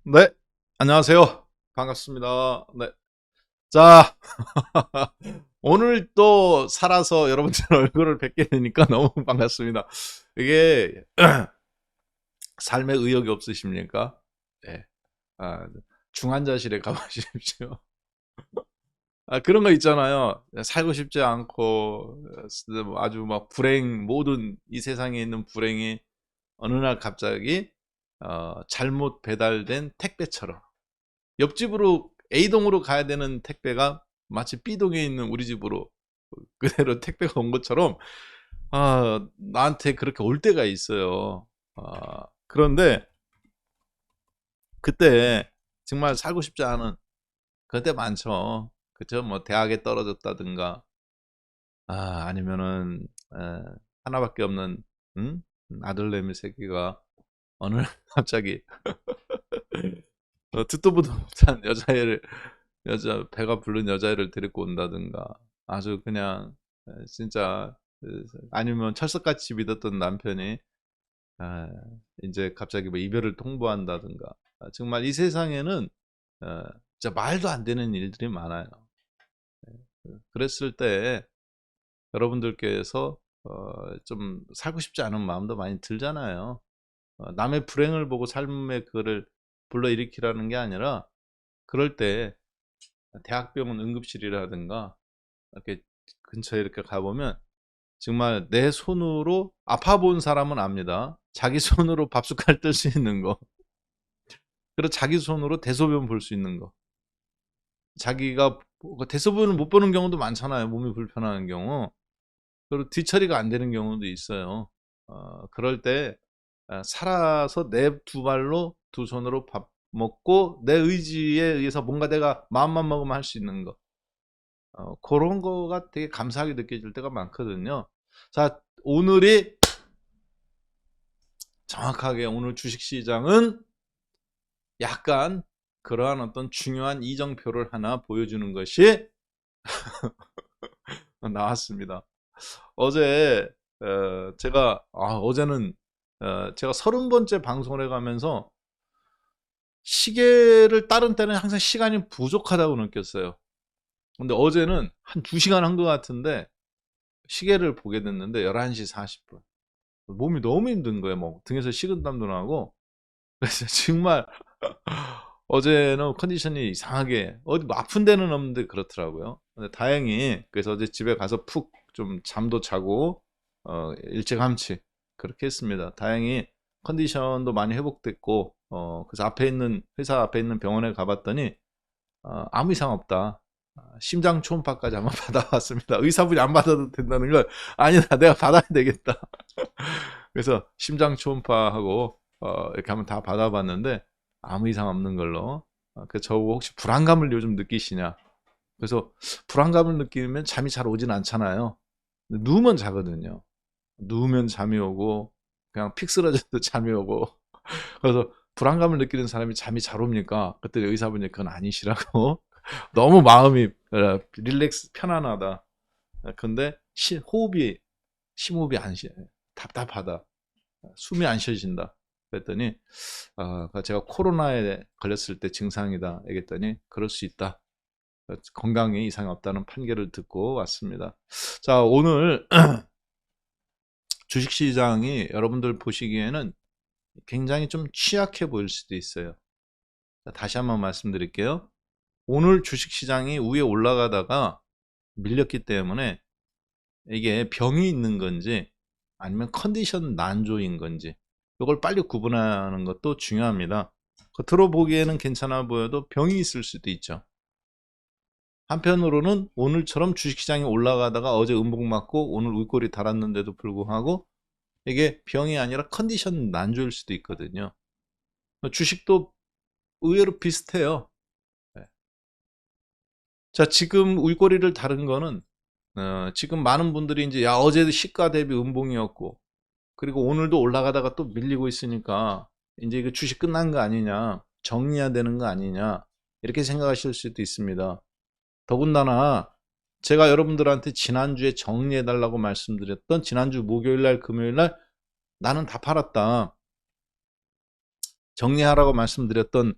네, 안녕하세요. 반갑습니다. 네. 자, 오늘 또 살아서 여러분들 얼굴을 뵙게 되니까 너무 반갑습니다. 이게 삶에 의욕이 없으십니까? 네. 아, 중환자실에 가보십시오. 그런 거 있잖아요. 살고 싶지 않고 아주 막 불행, 모든 이 세상에 있는 불행이 어느 날 갑자기 잘못 배달된 택배처럼 옆집으로 A동으로 가야 되는 택배가 마치 B동에 있는 우리 집으로 그대로 택배가 온 것처럼 나한테 그렇게 올 때가 있어요. 그런데 그때 정말 살고 싶지 않은 그때 많죠. 그쵸? 뭐 대학에 떨어졌다든가 아니면은 하나밖에 없는 음? 아들내미 새끼가 어느 날 갑자기 듣도 보도 못한 여자 배가 부른 여자애를 데리고 온다든가 아주 그냥 진짜 아니면 철석같이 믿었던 남편이 아, 이제 갑자기 뭐 이별을 통보한다든가 정말 이 세상에는 어, 진짜 말도 안 되는 일들이 많아요. 그랬을 때 여러분들께서 좀 살고 싶지 않은 마음도 많이 들잖아요. 남의 불행을 보고 삶의 그거를 불러일으키라는 게 아니라 그럴 때 대학병원 응급실이라든가 이렇게 근처에 이렇게 가보면 정말 내 손으로 아파 본 사람은 압니다. 자기 손으로 밥숟갈 뜰 수 있는 거. 그리고 자기 손으로 대소변 볼 수 있는 거. 자기가 대소변을 못 보는 경우도 많잖아요. 몸이 불편한 경우. 그리고 뒤처리가 안 되는 경우도 있어요. 그럴 때 살아서 내 두 발로 두 손으로 밥 먹고 내 의지에 의해서 뭔가 내가 마음만 먹으면 할 수 있는 거. 그런 거가 되게 감사하게 느껴질 때가 많거든요. 자, 오늘이 정확하게 오늘 주식시장은 약간 그러한 어떤 중요한 이정표를 하나 보여주는 것이 나왔습니다. 어제 어제는 제가 30번째 방송을 해가면서 시계를 따른 때는 항상 시간이 부족하다고 느꼈어요. 근데 어제는 한 2시간 한 것 같은데 시계를 보게 됐는데 11시 40분. 몸이 너무 힘든 거예요. 뭐 등에서 식은땀도 나고. 그래서 정말 어제는 컨디션이 이상하게 어디 뭐 아픈 데는 없는데 그렇더라고요. 근데 다행히 그래서 어제 집에 가서 푹 좀 잠도 자고 일찌감치 그렇게 했습니다. 다행히 컨디션도 많이 회복됐고 그래서 회사 앞에 있는 병원에 가봤더니 아무 이상 없다. 심장 초음파까지 한번 받아봤습니다. 의사분이 안 받아도 된다는 걸 아니다 내가 받아야 되겠다. 그래서 심장 초음파하고 이렇게 한번 다 받아봤는데 아무 이상 없는 걸로. 그 저보고 혹시 불안감을 요즘 느끼시냐? 그래서 불안감을 느끼면 잠이 잘 오진 않잖아요. 누우면 자거든요. 누우면 잠이 오고 그냥 픽 쓰러져도 잠이 오고. 그래서 불안감을 느끼는 사람이 잠이 잘 옵니까? 그때 의사분이 그건 아니시라고. 너무 마음이 릴렉스 편안하다. 근데 심호흡이 안 쉬, 답답하다. 숨이 안 쉬어진다. 그랬더니 제가 코로나에 걸렸을 때 증상이다. 얘기했더니 그럴 수 있다. 건강에 이상이 없다는 판결을 듣고 왔습니다. 자, 오늘 주식시장이 여러분들 보시기에는 굉장히 좀 취약해 보일 수도 있어요. 자, 다시 한번 말씀드릴게요. 오늘 주식시장이 위에 올라가다가 밀렸기 때문에 이게 병이 있는 건지 아니면 컨디션 난조인 건지 이걸 빨리 구분하는 것도 중요합니다. 겉으로 보기에는 괜찮아 보여도 병이 있을 수도 있죠. 한편으로는 오늘처럼 주식시장이 올라가다가 어제 음봉 맞고 오늘 윗골이 달았는데도 불구하고 이게 병이 아니라 컨디션 난조일 수도 있거든요. 주식도 의외로 비슷해요. 네. 자, 지금 윗골이를 다른 거는 지금 많은 분들이 이제 야 어제도 시가 대비 음봉이었고 그리고 오늘도 올라가다가 또 밀리고 있으니까 이제 이거 주식 끝난 거 아니냐 정리해야 되는 거 아니냐 이렇게 생각하실 수도 있습니다. 더군다나 제가 여러분들한테 지난주에 정리해달라고 말씀드렸던 지난주 목요일날 금요일날 나는 다 팔았다 정리하라고 말씀드렸던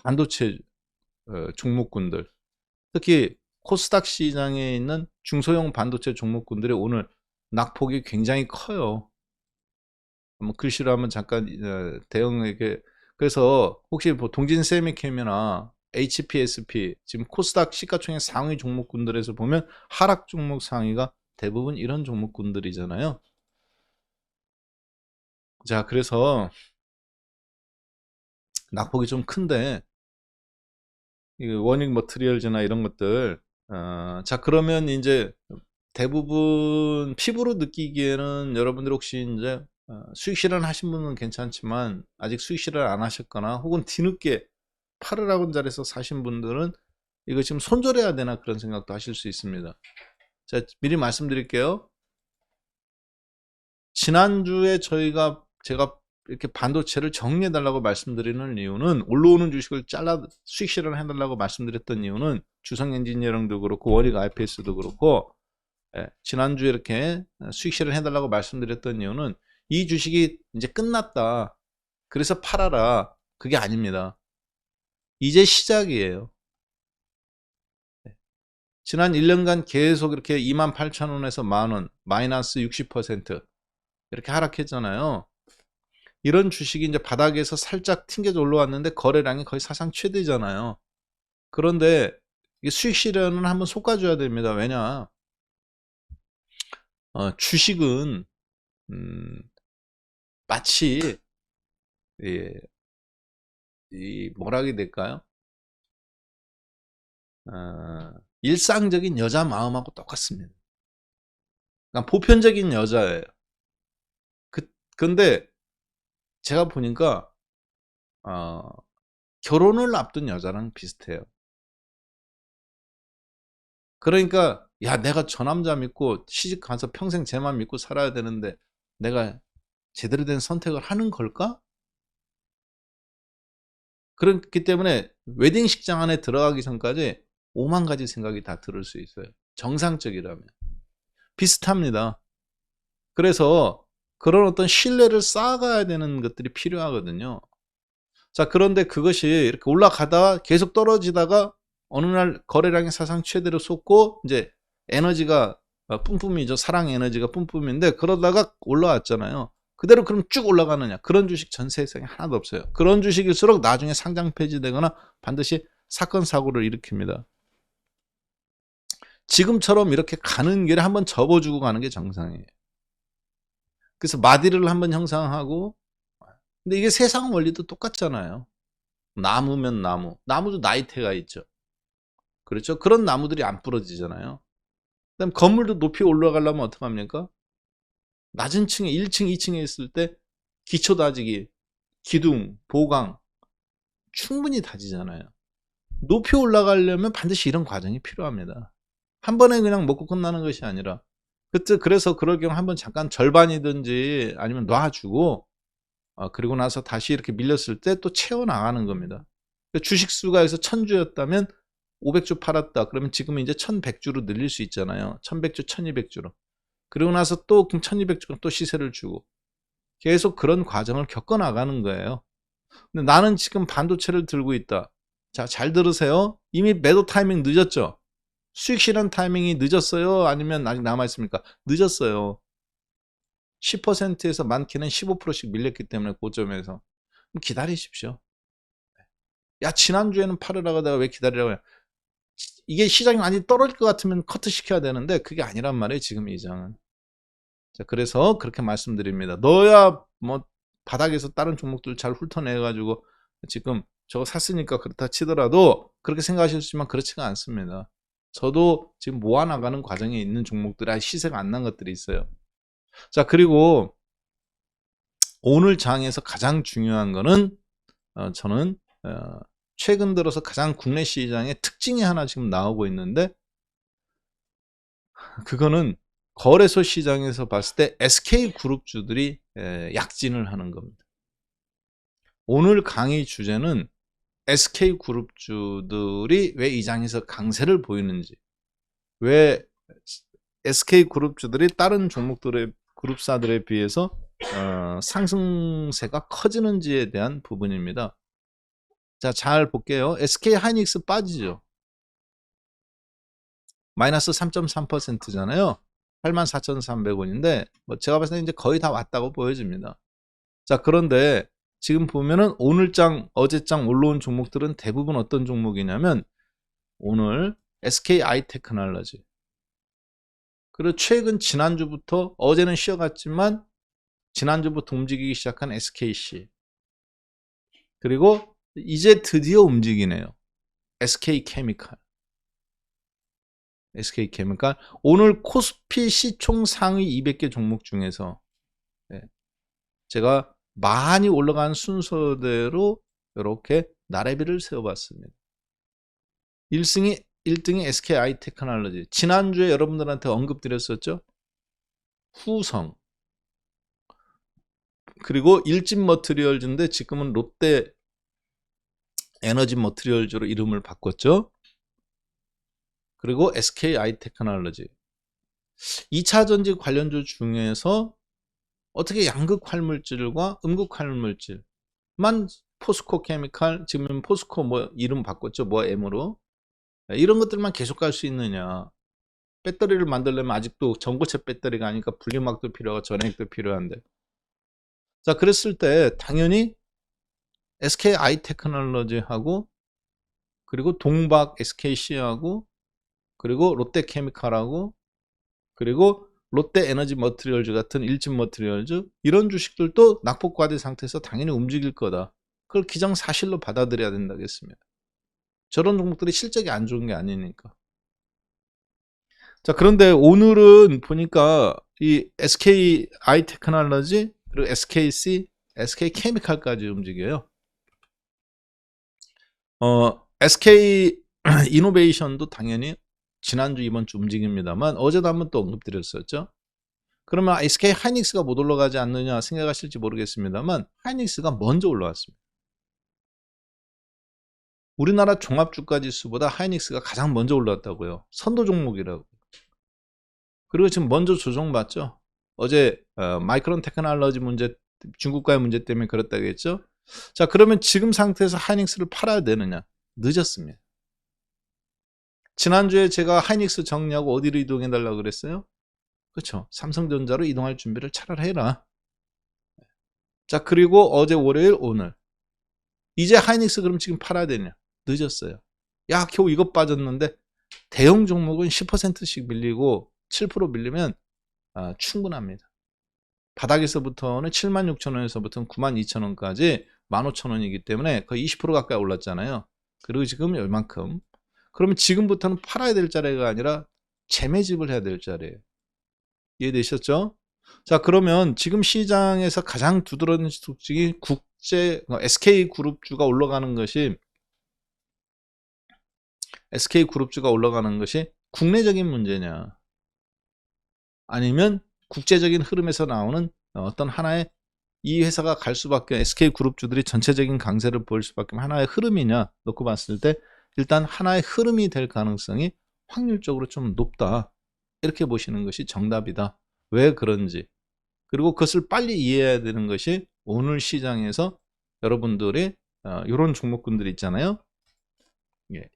반도체 종목군들, 특히 코스닥 시장에 있는 중소형 반도체 종목군들이 오늘 낙폭이 굉장히 커요. 한번 글씨로 한번 잠깐 대응에게. 그래서 혹시 뭐 동진세미캠이나 HPSP 지금 코스닥 시가총액 상위 종목군들에서 보면 하락 종목 상위가 대부분 이런 종목군들이잖아요. 자, 그래서 낙폭이 좀 큰데 워닝 머트리얼즈나 이런 것들, 자, 그러면 이제 대부분 피부로 느끼기에는 여러분들 혹시 이제 수익 실현 하신 분은 괜찮지만 아직 수익 실현 안 하셨거나 혹은 뒤늦게 8억 원짜리에서 사신 분들은 이거 지금 손절해야 되나 그런 생각도 하실 수 있습니다. 자, 미리 말씀드릴게요. 지난주에 제가 이렇게 반도체를 정리해 달라고 말씀드리는 이유는, 올라오는 주식을 잘라 수익 실현해 달라고 말씀드렸던 이유는 주성 엔지니어링도 그렇고 원익 IPS도 그렇고, 지난주에 이렇게 수익 실현해 달라고 말씀드렸던 이유는 이 주식이 이제 끝났다, 그래서 팔아라, 그게 아닙니다. 이제 시작이에요. 지난 1년간 계속 이렇게 28,000원에서 만원, 마이너스 60% 이렇게 하락했잖아요. 이런 주식이 이제 바닥에서 살짝 튕겨져 올라왔는데 거래량이 거의 사상 최대잖아요. 그런데 이 수익 실현은 한번 솎아줘야 됩니다. 왜냐, 주식은 마치 이 뭐라 해야 될까요? 일상적인 여자 마음하고 똑같습니다. 그러니까 보편적인 여자예요. 근데 제가 보니까 결혼을 앞둔 여자랑 비슷해요. 그러니까 야, 내가 저 남자 믿고 시집 가서 평생 쟤만 믿고 살아야 되는데 내가 제대로 된 선택을 하는 걸까? 그렇기 때문에 웨딩식장 안에 들어가기 전까지 5만 가지 생각이 다 들을 수 있어요. 정상적이라면. 비슷합니다. 그래서 그런 어떤 신뢰를 쌓아가야 되는 것들이 필요하거든요. 자, 그런데 그것이 이렇게 올라가다가 계속 떨어지다가 어느 날 거래량이 사상 최대로 솟고 이제 에너지가 뿜뿜이죠. 사랑 에너지가 뿜뿜인데 그러다가 올라왔잖아요. 그대로 그럼 쭉 올라가느냐? 그런 주식 전 세상에 하나도 없어요. 그런 주식일수록 나중에 상장 폐지되거나 반드시 사건 사고를 일으킵니다. 지금처럼 이렇게 가는 길에 한번 접어주고 가는 게 정상이에요. 그래서 마디를 한번 형성하고, 근데 이게 세상 원리도 똑같잖아요. 나무면 나무, 나무도 나이테가 있죠. 그렇죠? 그런 나무들이 안 부러지잖아요. 그다음 건물도 높이 올라가려면 어떡합니까? 낮은 층에 1층, 2층에 있을 때 기초 다지기, 기둥, 보강 충분히 다지잖아요. 높이 올라가려면 반드시 이런 과정이 필요합니다. 한 번에 그냥 먹고 끝나는 것이 아니라, 그래서 그럴 경우 한번 잠깐 절반이든지 아니면 놔주고, 그리고 나서 다시 이렇게 밀렸을 때 또 채워나가는 겁니다. 주식수가 여기서 1000주였다면 500주 팔았다. 그러면 지금은 이제 1100주로 늘릴 수 있잖아요. 1100주, 1200주로. 그리고 나서 또 1200주로 또 시세를 주고. 계속 그런 과정을 겪어나가는 거예요. 근데 나는 지금 반도체를 들고 있다. 자, 잘 들으세요. 이미 매도 타이밍 늦었죠? 수익 실현 타이밍이 늦었어요? 아니면 아직 남아있습니까? 늦었어요. 10%에서 많게는 15%씩 밀렸기 때문에 고점에서. 기다리십시오. 야, 지난주에는 팔으라고 하다가 왜 기다리라고 해요? 이게 시장이 많이 떨어질 것 같으면 커트 시켜야 되는데 그게 아니란 말이에요, 지금 이 장은. 자, 그래서 그렇게 말씀드립니다. 너야 뭐 바닥에서 다른 종목들 잘 훑어내가지고 지금 저거 샀으니까 그렇다 치더라도 그렇게 생각하실 수 있지만 그렇지가 않습니다. 저도 지금 모아나가는 과정에 있는 종목들이 아직 시세가 안 난 것들이 있어요. 자, 그리고 오늘 장에서 가장 중요한 거는 저는 최근 들어서 가장 국내 시장의 특징이 하나 지금 나오고 있는데, 그거는 거래소 시장에서 봤을 때 SK그룹주들이 약진을 하는 겁니다. 오늘 강의 주제는 SK그룹주들이 왜 이 장에서 강세를 보이는지, 왜 SK그룹주들이 다른 종목들의 그룹사들에 비해서 상승세가 커지는지에 대한 부분입니다. 자, 잘 볼게요. SK 하이닉스 빠지죠. 마이너스 3.3%잖아요. 84,300원인데 뭐 제가 봤을 때 이제 거의 다 왔다고 보여집니다. 자, 그런데 지금 보면은 오늘장, 어제장 올라온 종목들은 대부분 어떤 종목이냐면 오늘 SK 아이테크놀로지, 그리고 최근 지난주부터, 어제는 쉬어갔지만 지난주부터 움직이기 시작한 SKC, 그리고 이제 드디어 움직이네요. SK케미칼. SK케미칼. 오늘 코스피 시총 상위 200개 종목 중에서 제가 많이 올라간 순서대로 이렇게 나래비를 세워봤습니다. 1등이 SK 아이테크놀로지. 지난주에 여러분들한테 언급드렸었죠. 후성. 그리고 일진 머티리얼즈인데 지금은 롯데 에너지 머티리얼즈로 이름을 바꿨죠. 그리고 SK 아이테크놀로지. 2차 전지 관련주 중에서 어떻게 양극 활물질과 음극 활물질만 포스코 케미칼, 지금 포스코 뭐 이름 바꿨죠. 뭐 M으로. 이런 것들만 계속 갈 수 있느냐. 배터리를 만들려면 아직도 전고체 배터리가 아니니까 분리막도 필요하고 전해액도 필요한데. 자, 그랬을 때 당연히 SK 아이테크놀로지하고, 그리고 동박 SKC하고, 그리고 롯데케미칼하고, 그리고 롯데 에너지 머티리얼즈 같은 일진 머티리얼즈, 이런 주식들도 낙폭과대 상태에서 당연히 움직일 거다. 그걸 기정사실로 받아들여야 된다겠습니다. 저런 종목들이 실적이 안 좋은 게 아니니까. 자, 그런데 오늘은 보니까 이 SK 아이테크놀로지, 그리고 SKC, SK케미칼까지 움직여요. SK 이노베이션도 당연히 지난주 이번주 움직입니다만 어제도 한번 또 언급드렸었죠. 그러면 SK 하이닉스가 못 올라가지 않느냐 생각하실지 모르겠습니다만 하이닉스가 먼저 올라왔습니다. 우리나라 종합주가지수보다 하이닉스가 가장 먼저 올라왔다고요. 선도 종목이라고. 그리고 지금 먼저 조정받죠. 어제 마이크론 테크놀로지 문제, 중국과의 문제 때문에 그렇다고 했죠. 자, 그러면 지금 상태에서 하이닉스를 팔아야 되느냐? 늦었습니다. 지난주에 제가 하이닉스 정리하고 어디로 이동해달라고 그랬어요? 그렇죠. 삼성전자로 이동할 준비를 차라리 해라. 자, 그리고 어제 월요일, 오늘. 이제 하이닉스 그럼 지금 팔아야 되냐? 늦었어요. 야, 겨우 이것 빠졌는데 대형 종목은 10%씩 밀리고 7% 밀리면 충분합니다. 바닥에서부터는 76,000원에서부터는 92,000원까지 15,000원이기 때문에 거의 20% 가까이 올랐잖아요. 그리고 지금 얼만큼. 그러면 지금부터는 팔아야 될 자리가 아니라 재매집을 해야 될 자리예요. 이해되셨죠? 자, 그러면 지금 시장에서 가장 두드러진 수직이 SK그룹주가 올라가는 것이, SK그룹주가 올라가는 것이 국내적인 문제냐, 아니면 국제적인 흐름에서 나오는 어떤 하나의, 이 회사가 갈 수밖에, SK그룹주들이 전체적인 강세를 보일 수밖에 하나의 흐름이냐 놓고 봤을 때 일단 하나의 흐름이 될 가능성이 확률적으로 좀 높다, 이렇게 보시는 것이 정답이다. 왜 그런지, 그리고 그것을 빨리 이해해야 되는 것이 오늘 시장에서 여러분들이 이런 종목군들이 있잖아요.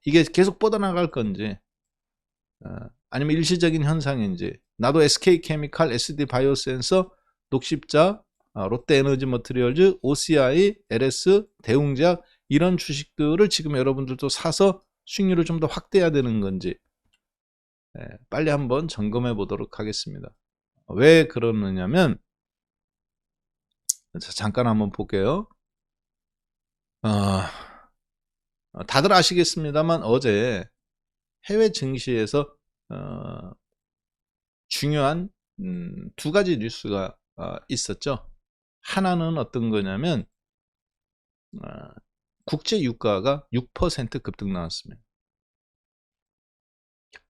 이게 계속 뻗어나갈 건지 아니면 일시적인 현상인지. 나도 SK케미칼, SD바이오센서, 녹십자, 롯데에너지 머티리얼즈, OCI, LS, 대웅제약, 이런 주식들을 지금 여러분들도 사서 수익률을 좀 더 확대해야 되는 건지 빨리 한번 점검해 보도록 하겠습니다. 왜 그러느냐면, 잠깐 한번 볼게요. 다들 아시겠습니다만 어제 해외 증시에서 중요한 두 가지 뉴스가 있었죠. 하나는 어떤 거냐면 국제 유가가 6% 급등 나왔습니다.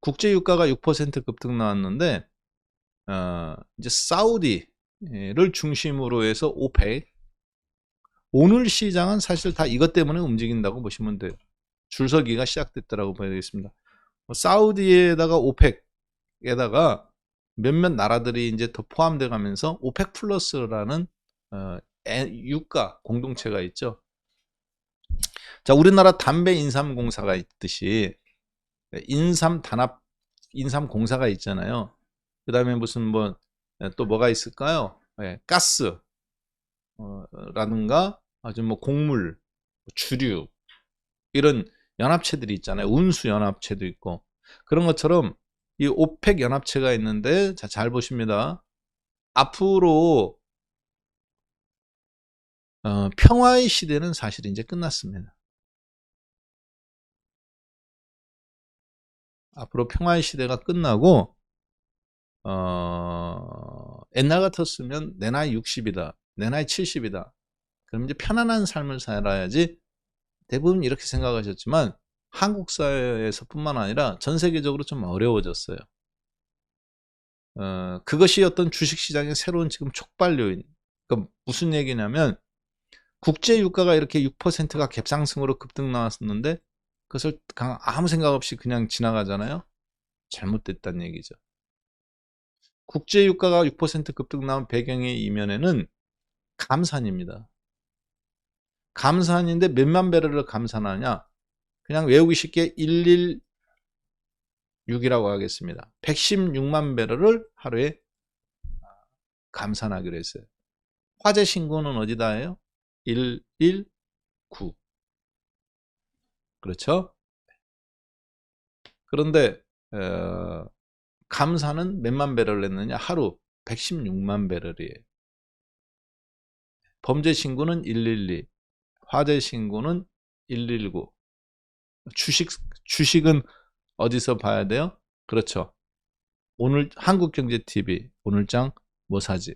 국제 유가가 6% 급등 나왔는데 이제 사우디를 중심으로 해서 오펙, 오늘 시장은 사실 다 이것 때문에 움직인다고 보시면 돼요. 줄서기가 시작됐다라고 봐야 되겠습니다. 사우디에다가 오펙에다가 몇몇 나라들이 이제 더 포함돼 가면서 오펙 플러스라는 유가 공동체가 있죠. 자, 우리나라 담배 인삼공사가 있듯이 인삼공사가 있잖아요. 그 다음에 무슨 뭐 또 뭐가 있을까요? 가스 라든가 아주 뭐 곡물, 주류 이런 연합체들이 있잖아요. 운수 연합체도 있고 그런 것처럼 이 오펙 연합체가 있는데 자, 잘 보십니다. 앞으로 평화의 시대는 사실 이제 끝났습니다. 앞으로 평화의 시대가 끝나고 옛날 같았으면 내 나이 60이다. 내 나이 70이다. 그럼 이제 편안한 삶을 살아야지 대부분 이렇게 생각하셨지만 한국 사회에서 뿐만 아니라 전 세계적으로 좀 어려워졌어요. 그것이 어떤 주식시장의 새로운 지금 촉발 요인. 그러니까 무슨 얘기냐면 국제 유가가 이렇게 6%가 갭상승으로 급등 나왔었는데 그것을 아무 생각 없이 그냥 지나가잖아요. 잘못됐다는 얘기죠. 국제 유가가 6% 급등 나온 배경의 이면에는 감산입니다. 감산인데 몇만 배럴을 감산하냐? 그냥 외우기 쉽게 116이라고 하겠습니다. 116만 배럴을 하루에 감산하기로 했어요. 화재 신고는 어디다 해요? 119. 그렇죠? 그런데 감산은 몇만 배럴을 했느냐? 하루 116만 배럴이에요. 범죄 신고는 112, 화재 신고는 119. 주식은 어디서 봐야 돼요? 그렇죠. 오늘 한국경제TV 오늘장 뭐 사지?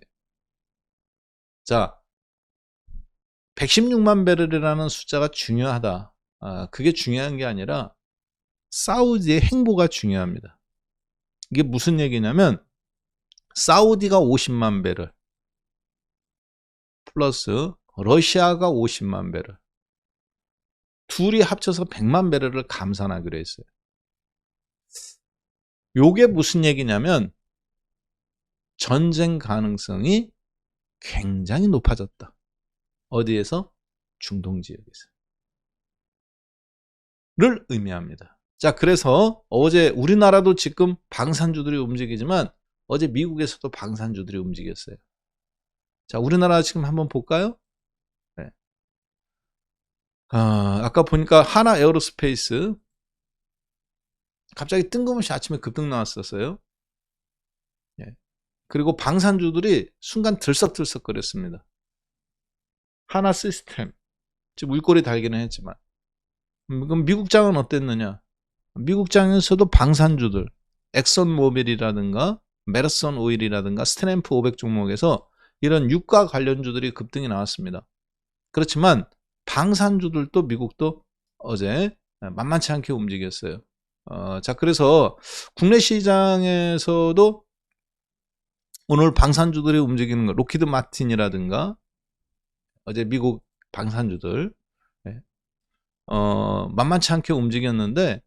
자, 116만 배럴이라는 숫자가 중요하다. 그게 중요한 게 아니라 사우디의 행보가 중요합니다. 이게 무슨 얘기냐면 사우디가 50만 배럴 플러스 러시아가 50만 배럴 둘이 합쳐서 100만 배럴을 감산하기로 했어요. 요게 무슨 얘기냐면 전쟁 가능성이 굉장히 높아졌다. 어디에서? 중동 지역에서. 를 의미합니다. 자, 그래서 어제 우리나라도 지금 방산주들이 움직이지만 어제 미국에서도 방산주들이 움직였어요. 자, 우리나라 지금 한번 볼까요? 네. 아까 보니까 하나 에어로스페이스 갑자기 뜬금없이 아침에 급등 나왔었어요. 네. 그리고 방산주들이 순간 들썩들썩거렸습니다. 하나 시스템 지금 물꼬리 달기는 했지만 그럼 미국장은 어땠느냐? 미국장에서도 방산주들 엑선모빌이라든가 메르선 오일이라든가 스탠프 500 종목에서 이런 유가 관련주들이 급등이 나왔습니다. 그렇지만 방산주들도 미국도 어제 만만치 않게 움직였어요. 자, 그래서 국내 시장에서도 오늘 방산주들이 움직이는 거 로키드 마틴이라든가 어제 미국 방산주들 만만치 않게 움직였는데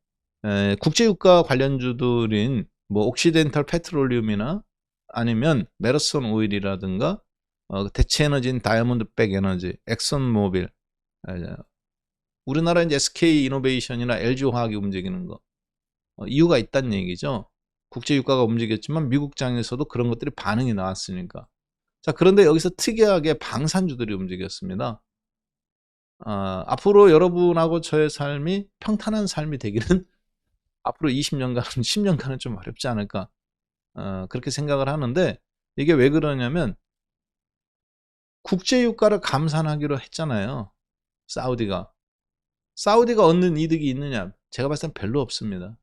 국제유가 관련주들인 뭐 옥시덴탈 페트롤리움이나 아니면 메르선 오일이라든가 대체에너지인 다이아몬드백 에너지, 엑선모빌, 우리나라 이제 SK 이노베이션이나 LG 화학이 움직이는 거 이유가 있다는 얘기죠. 국제유가가 움직였지만 미국장에서도 그런 것들이 반응이 나왔으니까. 자, 그런데 여기서 특이하게 방산주들이 움직였습니다. 앞으로 여러분하고 저의 삶이 평탄한 삶이 되기는 앞으로 20년간, 10년간은 좀 어렵지 않을까 그렇게 생각을 하는데 이게 왜 그러냐면 국제유가를 감산하기로 했잖아요. 사우디가 얻는 이득이 있느냐? 제가 봤을 땐 별로 없습니다.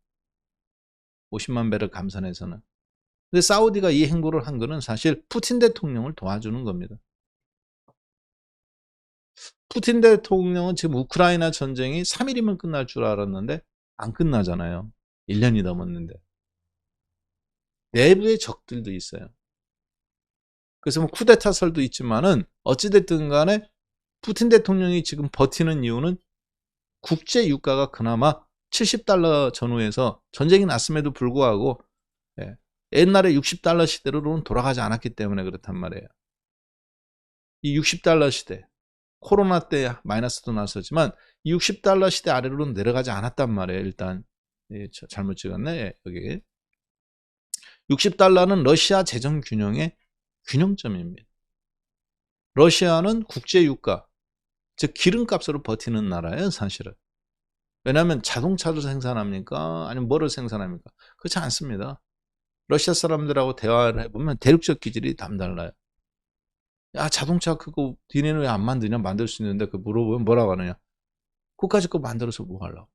50만 배럴 감산해서는. 근데 사우디가 이 행보를 한 거는 사실 푸틴 대통령을 도와주는 겁니다. 푸틴 대통령은 지금 우크라이나 전쟁이 3일이면 끝날 줄 알았는데 안 끝나잖아요. 1년이 넘었는데. 내부의 적들도 있어요. 그래서 뭐 쿠데타설도 있지만은 어찌됐든 간에 푸틴 대통령이 지금 버티는 이유는 국제 유가가 그나마 70달러 전후에서 전쟁이 났음에도 불구하고 옛날에 60달러 시대로는 돌아가지 않았기 때문에 그렇단 말이에요. 이 60달러 시대 코로나 때 마이너스도 났었지만 60달러 시대 아래로 내려가지 않았단 말이에요. 일단 잘못 찍었네. 여기 60달러는 러시아 재정 균형의 균형점입니다. 러시아는 국제 유가, 즉 기름값으로 버티는 나라예요, 사실은. 왜냐하면 자동차를 생산합니까? 아니면 뭐를 생산합니까? 그렇지 않습니다. 러시아 사람들하고 대화를 해보면 대륙적 기질이 남달라요. 야, 자동차 그거 니네는 왜 안 만드냐? 만들 수 있는데 그 물어보면 뭐라고 하느냐? 그까짓 거 만들어서 뭐 하려고?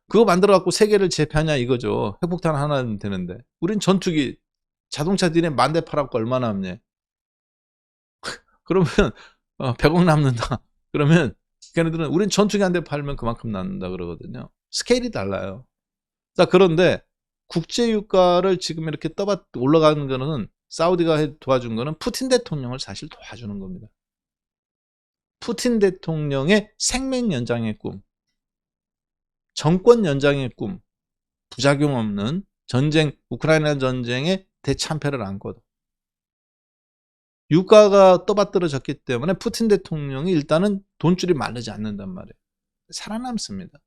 그거 만들어 갖고 세계를 제패하냐 이거죠. 핵폭탄 하나는 되는데. 우린 전투기 자동차 니네 10,000대 팔았고 얼마나 남냐? 그러면 100억 남는다. 그러면 걔네들은 우린 전투기 한 대 팔면 그만큼 남는다 그러거든요. 스케일이 달라요. 자, 그런데 국제 유가를 지금 이렇게 올라가는 거는 사우디가 도와준 거는 푸틴 대통령을 사실 도와주는 겁니다. 푸틴 대통령의 생명 연장의 꿈, 정권 연장의 꿈, 부작용 없는 전쟁, 우크라이나 전쟁의 대참패를 안고도 유가가 떠받들어졌기 때문에 푸틴 대통령이 일단은 돈줄이 마르지 않는단 말이에요. 살아남습니다.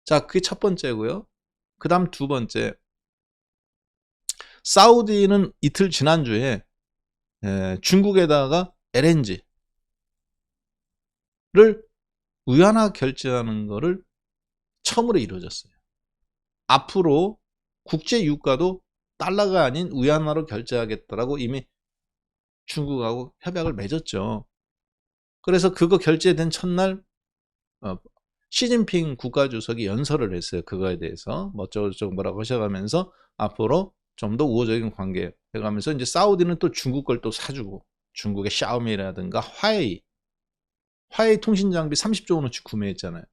자, 그게 첫 번째고요. 그 다음 두 번째, 사우디는 이틀 지난주에 중국에다가 LNG를 위안화 결제하는 거를 처음으로 이루어졌어요. 앞으로 국제 유가도 달러가 아닌 위안화로 결제하겠다라고 이미 중국하고 협약을 맺었죠. 그래서 그거 결제된 첫날 시진핑 국가주석이 연설을 했어요. 그거에 대해서 어쩌고저쩌고 뭐라고 하셔가면서 앞으로 좀 더 우호적인 관계 해가면서 이제 사우디는 또 중국 걸 또 사주고 중국의 샤오미라든가 화웨이 통신 장비 30조 원어치 구매했잖아요.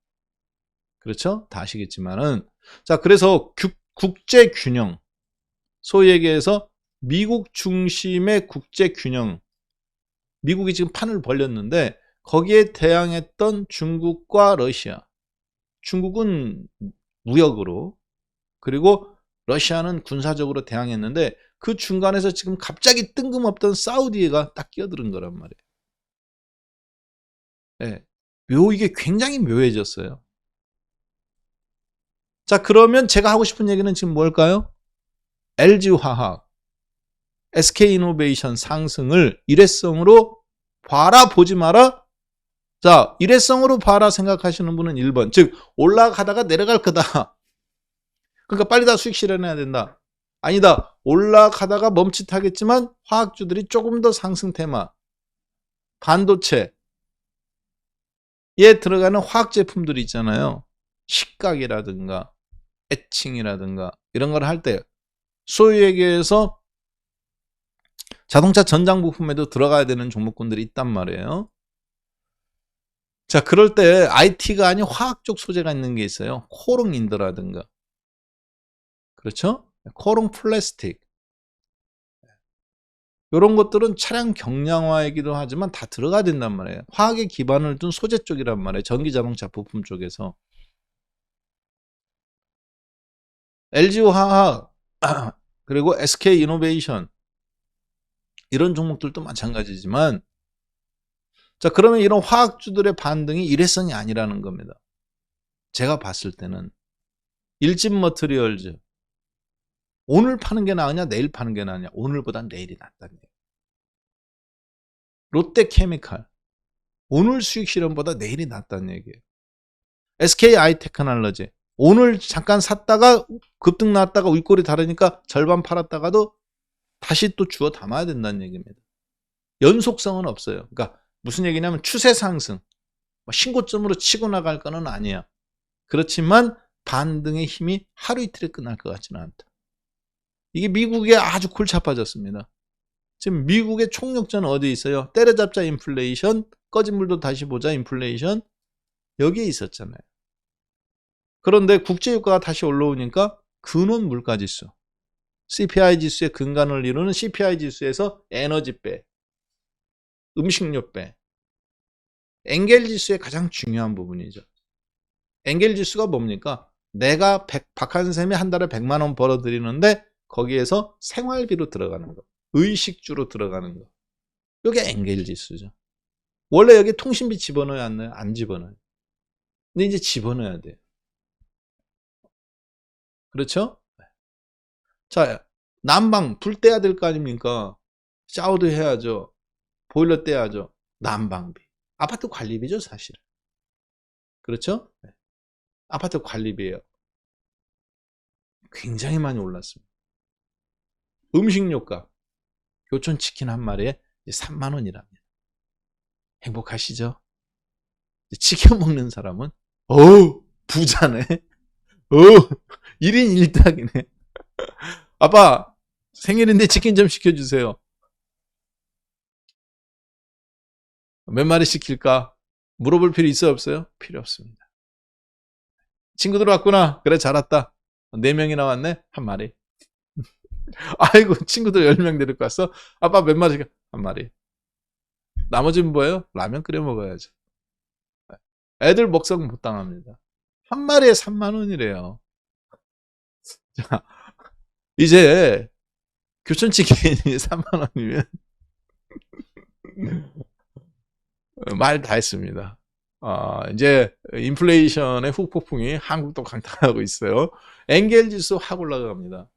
그렇죠? 다 아시겠지만은 자, 그래서 국제 균형, 소위 얘기해서 미국 중심의 국제 균형, 미국이 지금 판을 벌렸는데 거기에 대항했던 중국과 러시아, 중국은 무역으로 그리고 러시아는 군사적으로 대항했는데 그 중간에서 지금 갑자기 뜬금없던 사우디가 딱 끼어드는 거란 말이에요. 네. 이게 굉장히 묘해졌어요. 자, 그러면 제가 하고 싶은 얘기는 지금 뭘까요? LG화학, SK이노베이션 상승을 일회성으로 봐라 보지 마라. 자, 일회성으로 봐라 생각하시는 분은 1번, 즉 올라가다가 내려갈 거다. 그러니까 빨리 다 수익 실현해야 된다. 아니다, 올라가다가 멈칫하겠지만 화학주들이 조금 더 상승 테마, 반도체에 들어가는 화학 제품들이 있잖아요. 식각이라든가 애칭이라든가 이런 걸 할 때 소위 얘기해서 자동차 전장 부품에도 들어가야 되는 종목군들이 있단 말이에요. 자, 그럴 때 IT가 아닌 화학 쪽 소재가 있는 게 있어요. 코롱 인더라든가, 그렇죠? 코롱 플라스틱, 이런 것들은 차량 경량화이기도 하지만 다 들어가야 된단 말이에요. 화학의 기반을 둔 소재 쪽이란 말이에요. 전기자동차 부품 쪽에서. LG화학 그리고 SK이노베이션 이런 종목들도 마찬가지지만, 자, 그러면 이런 화학주들의 반등이 일회성이 아니라는 겁니다. 제가 봤을 때는 일진머트리얼즈 오늘 파는 게 나으냐 내일 파는 게 나으냐, 오늘보다 내일이 낫다는 얘기예요. 롯데케미칼 오늘 수익 실현보다 내일이 낫다는 얘기예요. SK아이테크놀로지 오늘 잠깐 샀다가 급등 났다가 윗골이 다르니까 절반 팔았다가도 다시 또 주워 담아야 된다는 얘기입니다. 연속성은 없어요. 그러니까 무슨 얘기냐면 추세 상승, 신고점으로 치고 나갈 거는 아니야. 그렇지만 반등의 힘이 하루 이틀에 끝날 것 같지는 않다. 이게 미국에 아주 골치 아파졌습니다. 지금 미국의 총력전은 어디에 있어요? 때려잡자 인플레이션, 꺼진 물도 다시 보자 인플레이션, 여기에 있었잖아요. 그런데 국제유가가 다시 올라오니까 근원 물가지수, CPI 지수의 근간을 이루는 CPI 지수에서 에너지 빼, 음식료 빼, 엔겔 지수의 가장 중요한 부분이죠. 엔겔 지수가 뭡니까? 내가 박한샘이 한 달에 100만 원 벌어들이는데 거기에서 생활비로 들어가는 거, 의식주로 들어가는 거, 이게 엔겔 지수죠. 원래 여기 통신비 집어넣어야 안 넣어요? 안 집어넣어요. 근데 이제 집어넣어야 돼요. 그렇죠? 자, 난방 불 떼야 될 거 아닙니까? 샤워도 해야죠. 보일러 떼야죠. 난방비. 아파트 관리비죠, 사실은. 그렇죠? 아파트 관리비예요. 굉장히 많이 올랐습니다. 음식료값. 교촌치킨 한 마리에 3만 원이랍니다. 행복하시죠? 치킨 먹는 사람은 부자네. 1인 1닭이네. 아빠 생일인데 치킨 좀 시켜주세요. 몇 마리 시킬까? 물어볼 필요 있어요, 없어요? 필요 없습니다. 친구들 왔구나. 그래, 잘 왔다. 4명이나 왔네? 한 마리. 아이고, 친구들 10명 데리고 왔어? 아빠 몇 마리 시켜? 한 마리. 나머지는 뭐예요? 라면 끓여 먹어야죠. 애들 먹성 못 당합니다. 한 마리에 3만 원이래요. 자, 이제 교촌치킨이 3만 원이면 말 다 했습니다. 이제 인플레이션의 후폭풍이 한국도 강타하고 있어요. 엔겔 지수 확 올라갑니다.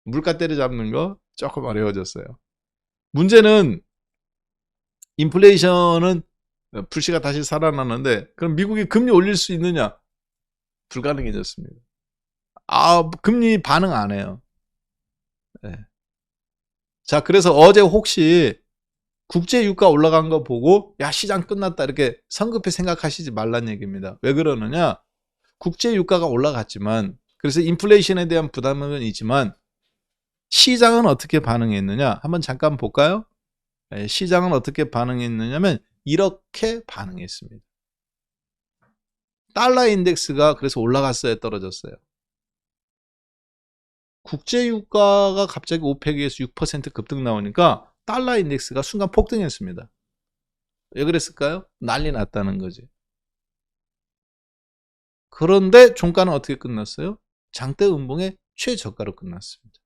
물가 때려잡는 거 조금 어려워졌어요. 문제는 인플레이션은 불씨가 다시 살아나는데 그럼 미국이 금리 올릴 수 있느냐? 불가능해졌습니다. 금리 반응 안 해요. 네. 자, 그래서 어제 혹시 국제 유가 올라간 거 보고 야, 시장 끝났다 이렇게 성급히 생각하시지 말란 얘기입니다. 왜 그러느냐? 국제 유가가 올라갔지만 그래서 인플레이션에 대한 부담은 있지만 시장은 어떻게 반응했느냐? 한번 잠깐 볼까요? 시장은 어떻게 반응했느냐면 이렇게 반응했습니다. 달러 인덱스가 그래서 올라갔어요, 떨어졌어요? 국제 유가가 갑자기 오펙에서 6% 급등 나오니까 달러 인덱스가 순간 폭등했습니다. 왜 그랬을까요? 난리 났다는 거지. 그런데 종가는 어떻게 끝났어요? 장대 음봉의 최저가로 끝났습니다.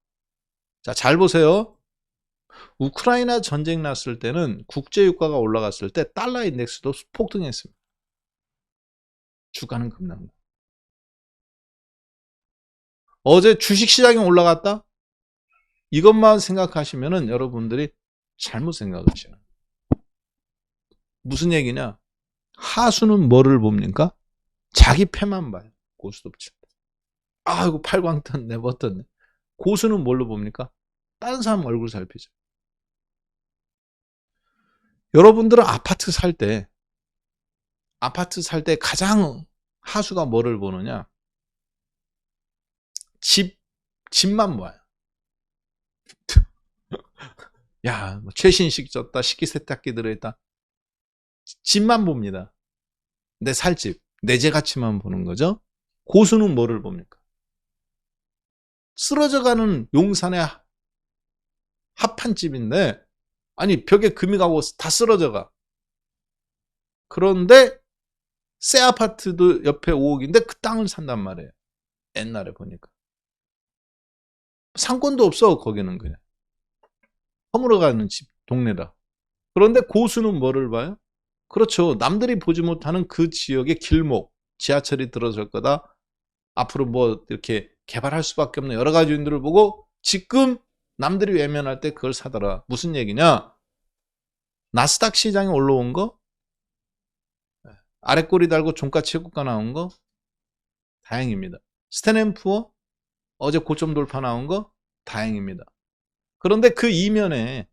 자, 잘 보세요. 우크라이나 전쟁 났을 때는 국제 유가가 올라갔을 때 달러 인덱스도 폭등했습니다. 주가는 급락니다. 어제 주식시장이 올라갔다? 이것만 생각하시면은 여러분들이 잘못 생각하시는 거예요. 무슨 얘기냐? 하수는 뭐를 봅니까? 자기 패만 봐요. 고스톱치. 이거 팔광 떴네, 뭐 떴네. 고수는 뭘로 봅니까? 다른 사람 얼굴 살피죠. 여러분들은 아파트 살 때 가장 하수가 뭐를 보느냐? 집만 봐요. 야, 최신식 졌다, 식기세탁기 들어있다. 집만 봅니다. 내 살집, 내재 가치만 보는 거죠. 고수는 뭐를 봅니까? 쓰러져가는 용산의 합판집인데 아니 벽에 금이 가고 다 쓰러져가. 그런데 새 아파트도 옆에 5억인데 그 땅을 산단 말이에요. 옛날에 보니까. 상권도 없어 거기는 그냥. 허물어가는 집 동네다. 그런데 고수는 뭐를 봐요? 그렇죠. 남들이 보지 못하는 그 지역의 길목, 지하철이 들어설 거다. 앞으로 뭐 이렇게 개발할 수밖에 없는 여러 가지 요인들을 보고 지금 남들이 외면할 때 그걸 사더라. 무슨 얘기냐? 나스닥 시장에 올라온 거, 아래 꼬리 달고 종가 최고가 나온 거 다행입니다. 스탠앤푸어 어제 고점 돌파 나온 거 다행입니다. 그런데 그 이면에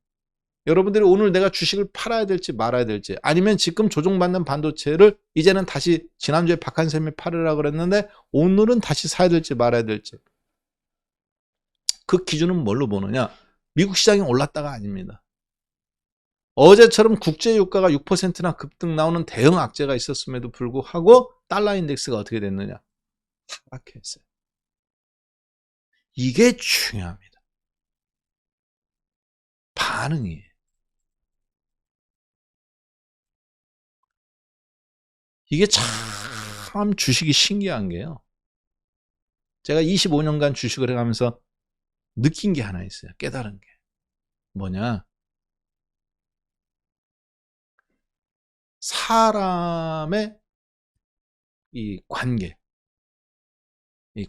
여러분들이 오늘 내가 주식을 팔아야 될지 말아야 될지 아니면 지금 조종받는 반도체를 이제는 다시 지난주에 박한샘이 팔으라고 그랬는데 오늘은 다시 사야 될지 말아야 될지 그 기준은 뭘로 보느냐? 미국 시장이 올랐다가 아닙니다. 어제처럼 국제유가가 6%나 급등 나오는 대형 악재가 있었음에도 불구하고 달러 인덱스가 어떻게 됐느냐? 하락했어요. 이게 중요합니다. 반응이에요. 이게 참 주식이 신기한 게요. 제가 25년간 주식을 해가면서 느낀 게 하나 있어요. 깨달은 게. 뭐냐? 사람의 이 관계, 네.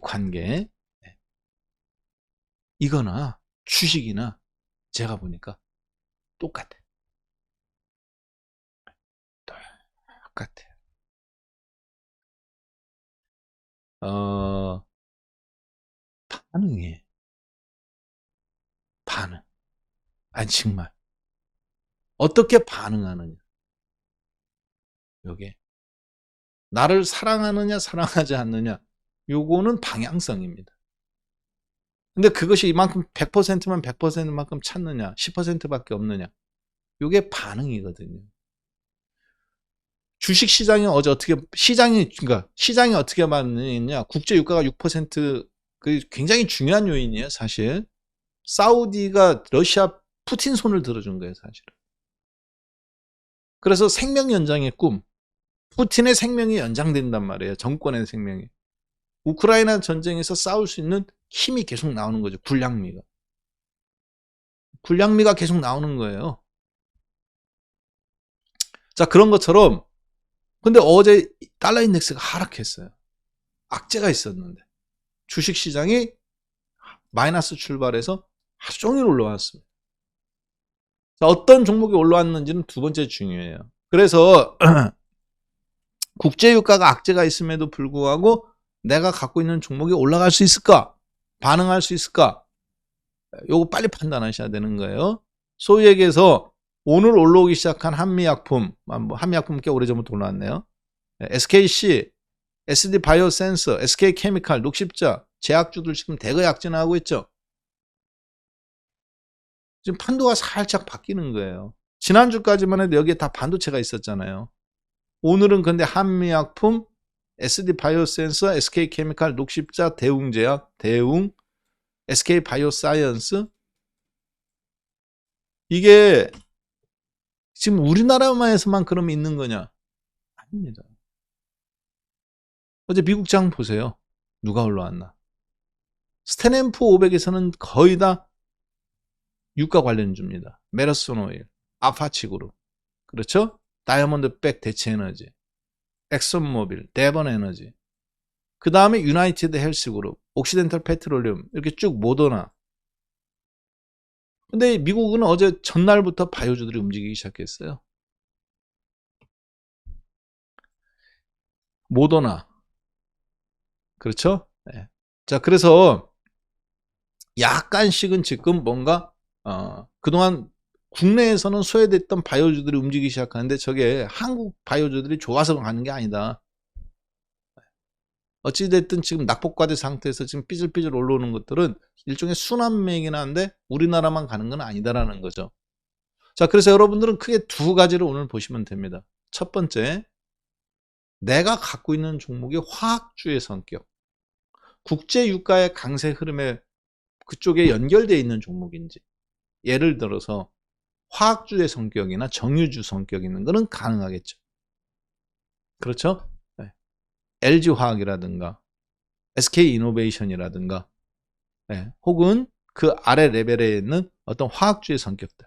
이거나 주식이나 제가 보니까 똑같아. 똑같아요. 반응해. 반응. 아니, 정말. 어떻게 반응하느냐. 요게. 나를 사랑하느냐, 사랑하지 않느냐. 요거는 방향성입니다. 근데 그것이 이만큼 100%만 100%만큼 찾느냐, 10%밖에 없느냐. 요게 반응이거든요. 주식 시장이 그러니까 시장이 어떻게 반응했냐. 국제 유가가 6%, 그 굉장히 중요한 요인이에요, 사실. 사우디가 러시아 푸틴 손을 들어준 거예요, 사실은. 그래서 생명 연장의 꿈, 푸틴의 생명이 연장된단 말이에요, 정권의 생명이. 우크라이나 전쟁에서 싸울 수 있는 힘이 계속 나오는 거죠, 군량미가 계속 나오는 거예요. 자, 그런 것처럼, 근데 어제 달러 인덱스가 하락했어요. 악재가 있었는데 주식 시장이 마이너스 출발해서 하루 종일 올라왔습니다. 자, 어떤 종목이 올라왔는지는 두 번째 중요해요. 그래서 국제유가가 악재가 있음에도 불구하고 내가 갖고 있는 종목이 올라갈 수 있을까? 반응할 수 있을까? 요거 빨리 판단하셔야 되는 거예요. 소위 얘기해서 오늘 올라오기 시작한 한미약품, 한미약품 꽤 오래전부터 올라왔네요. SKC, SD바이오센서, SK케미칼, 녹십자, 제약주들 지금 대거 약진하고 있죠. 지금 판도가 살짝 바뀌는 거예요. 지난주까지만 해도 여기에 다 반도체가 있었잖아요. 오늘은 근데 한미약품, SD바이오센서, SK케미칼, 녹십자, 대웅제약, 대웅, SK바이오사이언스, 이게 지금 우리나라만에서만 그럼 있는 거냐? 아닙니다. 어제 미국장 보세요. 누가 올라왔나? 스탠앤프 500에서는 거의 다 유가 관련주입니다. 메르슨 오일, 아파치 그룹, 그렇죠? 다이아몬드백 대체에너지, 엑슨모빌, 데번 에너지, 그 다음에 유나이티드 헬스 그룹, 옥시덴탈 페트롤리움, 이렇게 쭉 모더나. 근데 미국은 어제 전날부터 바이오주들이 움직이기 시작했어요. 모더나, 그렇죠? 네. 자, 그래서 약간씩은 지금 뭔가 그동안 국내에서는 소외됐던 바이오주들이 움직이기 시작하는데 저게 한국 바이오주들이 좋아서 가는 게 아니다. 어찌됐든 지금 낙폭과대 상태에서 지금 삐질삐질 올라오는 것들은 일종의 순환매이긴 한데 우리나라만 가는 건 아니다라는 거죠. 자, 그래서 여러분들은 크게 두 가지를 오늘 보시면 됩니다. 첫 번째, 내가 갖고 있는 종목이 화학주의 성격, 국제유가의 강세 흐름에 그쪽에 연결되어 있는 종목인지, 예를 들어서 화학주의 성격이나 정유주 성격 있는 거는 가능하겠죠. 그렇죠? 네. LG화학이라든가 SK이노베이션이라든가 네. 혹은 그 아래 레벨에 있는 어떤 화학주의 성격들,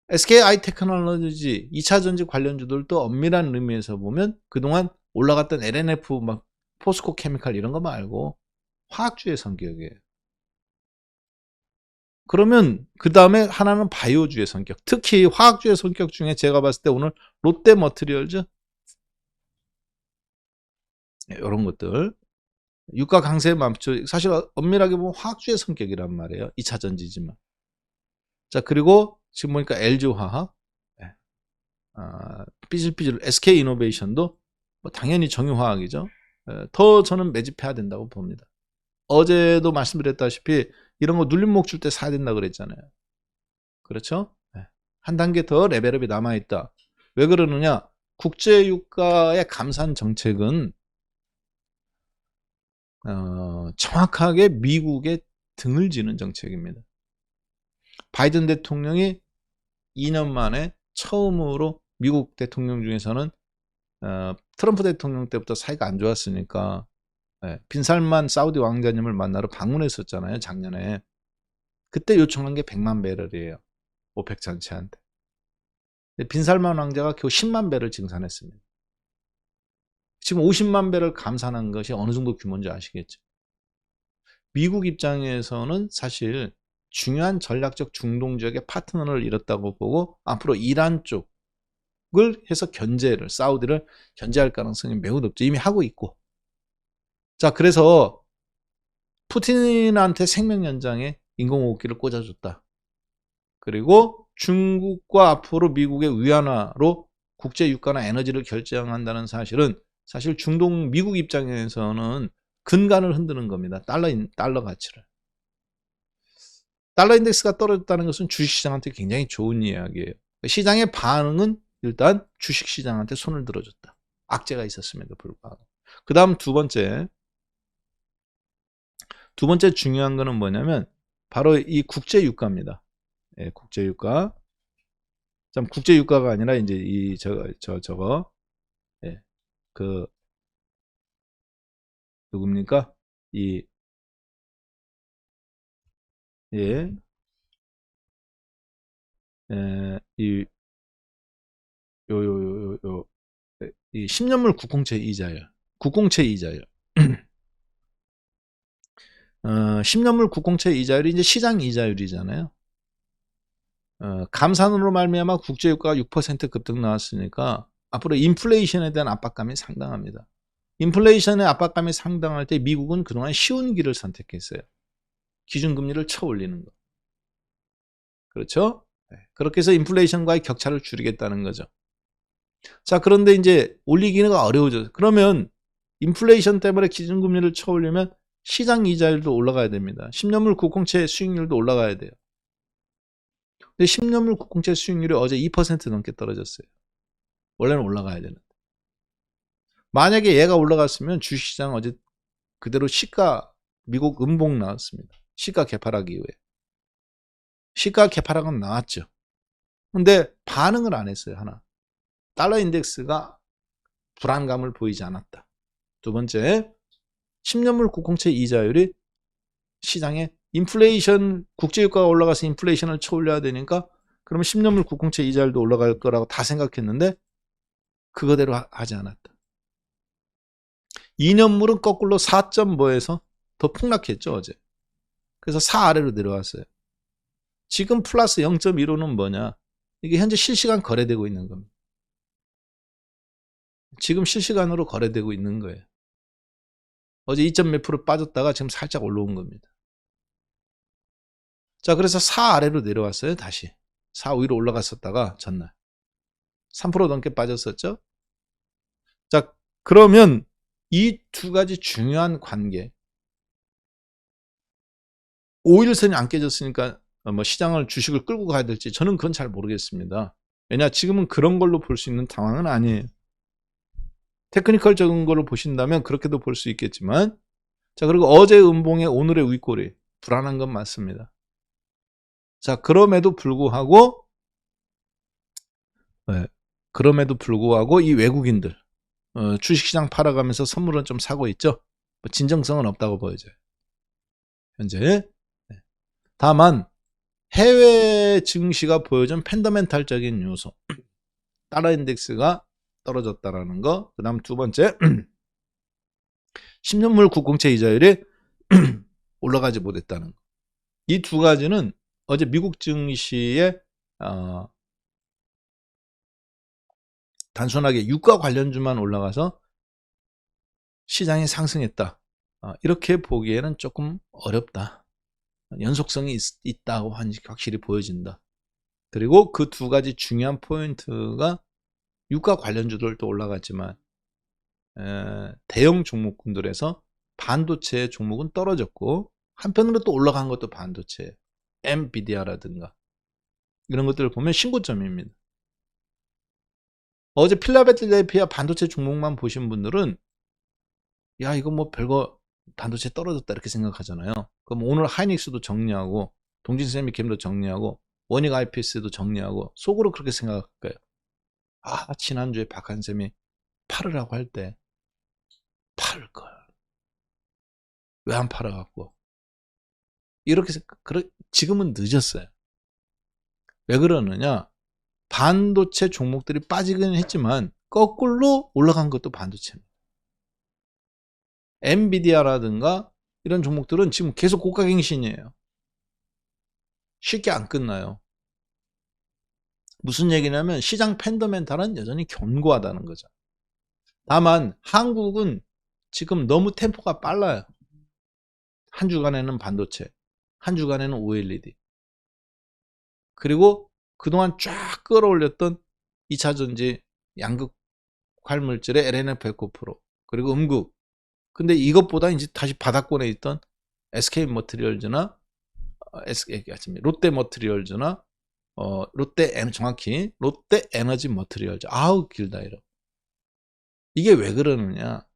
SK하이테크놀로지 2차전지 관련주들도 엄밀한 의미에서 보면 그동안 올라갔던 LNF, 포스코 케미칼 이런 거 말고 화학주의 성격이에요. 그러면 그 다음에 하나는 바이오주의 성격, 특히 화학주의 성격 중에 제가 봤을 때 오늘 롯데머티리얼즈 이런 것들 유가 강세에 맞춰, 사실 엄밀하게 보면 화학주의 성격이란 말이에요. 2차전지지만. 자, 그리고 지금 보니까 LG화학, 삐질삐질 SK이노베이션도 뭐 당연히 정유화학이죠. 더 저는 매집해야 된다고 봅니다. 어제도 말씀드렸다시피 이런 거 눌림목 줄 때 사야 된다 그랬잖아요. 그렇죠? 한 단계 더 레벨업이 남아있다. 왜 그러느냐? 국제유가의 감산 정책은 정확하게 미국의 등을 지는 정책입니다. 바이든 대통령이 2년 만에 처음으로 미국 대통령 중에서는 트럼프 대통령 때부터 사이가 안 좋았으니까 빈살만 사우디 왕자님을 만나러 방문했었잖아요, 작년에. 그때 요청한 게 100만 배럴이에요, 오펙 전체한테. 빈살만 왕자가 겨우 10만 배를 증산했습니다. 지금 50만 배를 감산한 것이 어느 정도 규모인지 아시겠죠? 미국 입장에서는 사실 중요한 전략적 중동 지역의 파트너를 잃었다고 보고 앞으로 이란 쪽을 해서 사우디를 견제할 가능성이 매우 높죠. 이미 하고 있고. 자, 그래서 푸틴한테 생명 연장에 인공호흡기를 꽂아줬다. 그리고 중국과 앞으로 미국의 위안화로 국제 유가나 에너지를 결정한다는 사실은 사실 중동 미국 입장에서는 근간을 흔드는 겁니다. 달러 가치를. 달러 인덱스가 떨어졌다는 것은 주식시장한테 굉장히 좋은 이야기예요. 시장의 반응은 일단 주식시장한테 손을 들어줬다. 악재가 있었음에도 불구하고. 그 다음 두 번째 중요한 거는 뭐냐면 바로 이 국제유가입니다. 예, 국제유가. 참 국제유가가 아니라 이제 저거 예, 그 누굽니까? 예, 이 10년물 국공채 이자율. 10년물 국공채 이자율이 이제 시장 이자율이잖아요. 감산으로 말미암아 국제유가가 6% 급등 나왔으니까 앞으로 인플레이션에 대한 압박감이 상당합니다. 인플레이션의 압박감이 상당할 때 미국은 그동안 쉬운 길을 선택했어요. 기준금리를 쳐올리는 거. 그렇죠? 그렇게 해서 인플레이션과의 격차를 줄이겠다는 거죠. 자, 그런데 이제 올리기가 어려워져요. 그러면 인플레이션 때문에 기준금리를 쳐올리면 시장 이자율도 올라가야 됩니다. 10년물 국공채 수익률도 올라가야 돼요. 근데 10년물 국공채 수익률이 어제 2% 넘게 떨어졌어요. 원래는 올라가야 되는데. 만약에 얘가 올라갔으면 주식시장 어제 그대로 미국 음봉 나왔습니다. 시가 개파락 이후에. 시가 개파락은 나왔죠. 근데 반응을 안 했어요. 하나. 달러 인덱스가 불안감을 보이지 않았다. 두 번째, 10년물 국공채 이자율이 시장에 국제유가가 올라가서 인플레이션을 쳐올려야 되니까 그러면 10년물 국공채 이자율도 올라갈 거라고 다 생각했는데 그거대로 하지 않았다. 2년물은 거꾸로 4.5에서 더 폭락했죠, 어제. 그래서 4 아래로 내려왔어요. 지금 플러스 0.15는 뭐냐? 이게 현재 실시간 거래되고 있는 겁니다. 지금 실시간으로 거래되고 있는 거예요. 어제 2몇 프로 빠졌다가 지금 살짝 올라온 겁니다. 자, 그래서 4 아래로 내려왔어요, 다시. 4 위로 올라갔었다가 전날 3% 넘게 빠졌었죠. 자, 그러면 이 두 가지 중요한 관계, 5일선이 안 깨졌으니까 시장을 주식을 끌고 가야 될지 저는 그건 잘 모르겠습니다. 왜냐, 지금은 그런 걸로 볼 수 있는 상황은 아니에요. 테크니컬적인 걸로 보신다면 그렇게도 볼 수 있겠지만, 자, 그리고 어제 음봉에 오늘의 윗골이 불안한 건 맞습니다. 자, 그럼에도 불구하고 이 외국인들 주식시장 팔아가면서 선물은 좀 사고 있죠. 진정성은 없다고 보여져요, 현재. 다만 해외 증시가 보여준 펀더멘탈적인 요소, 달러 인덱스가 떨어졌다라는 거. 그 다음 두 번째, 10년물 국공채 이자율이 올라가지 못했다는 거. 이 두 가지는 어제 미국 증시의 단순하게 유가 관련주만 올라가서 시장이 상승했다, 이렇게 보기에는 조금 어렵다. 연속성이 있다고 확실히 보여진다. 그리고 그 두 가지 중요한 포인트가 유가 관련주들도 올라갔지만 대형 종목군들에서 반도체 종목은 떨어졌고 한편으로 또 올라간 것도 반도체, 엔비디아라든가 이런 것들을 보면 신고점입니다. 어제 필라델피아 반도체 종목만 보신 분들은 야, 이거 뭐 별거 반도체 떨어졌다 이렇게 생각하잖아요. 그럼 오늘 하이닉스도 정리하고 동진세미캠도 정리하고 원익 IPS도 정리하고 속으로 그렇게 생각할 거예요. 지난주에 박한쌤이 팔으라고 할 때 팔을 걸. 왜 안 팔아갖고. 이렇게 지금은 늦었어요. 왜 그러느냐? 반도체 종목들이 빠지긴 했지만 거꾸로 올라간 것도 반도체입니다. 엔비디아라든가 이런 종목들은 지금 계속 고가갱신이에요. 쉽게 안 끝나요. 무슨 얘기냐면 시장 펀더멘탈은 여전히 견고하다는 거죠. 다만 한국은 지금 너무 템포가 빨라요. 한 주간에는 반도체, 한 주간에는 OLED. 그리고 그동안 쫙 끌어올렸던 2차전지 양극 활물질의 LNF109%, 그리고 음극. 근데 이것보다 이제 다시 바닥권에 있던 SK 머티리얼즈나 롯데 머티리얼즈나 정확히 롯데 에너지 머티리얼즈. 아우 길다 이러. 이게 왜 그러느냐?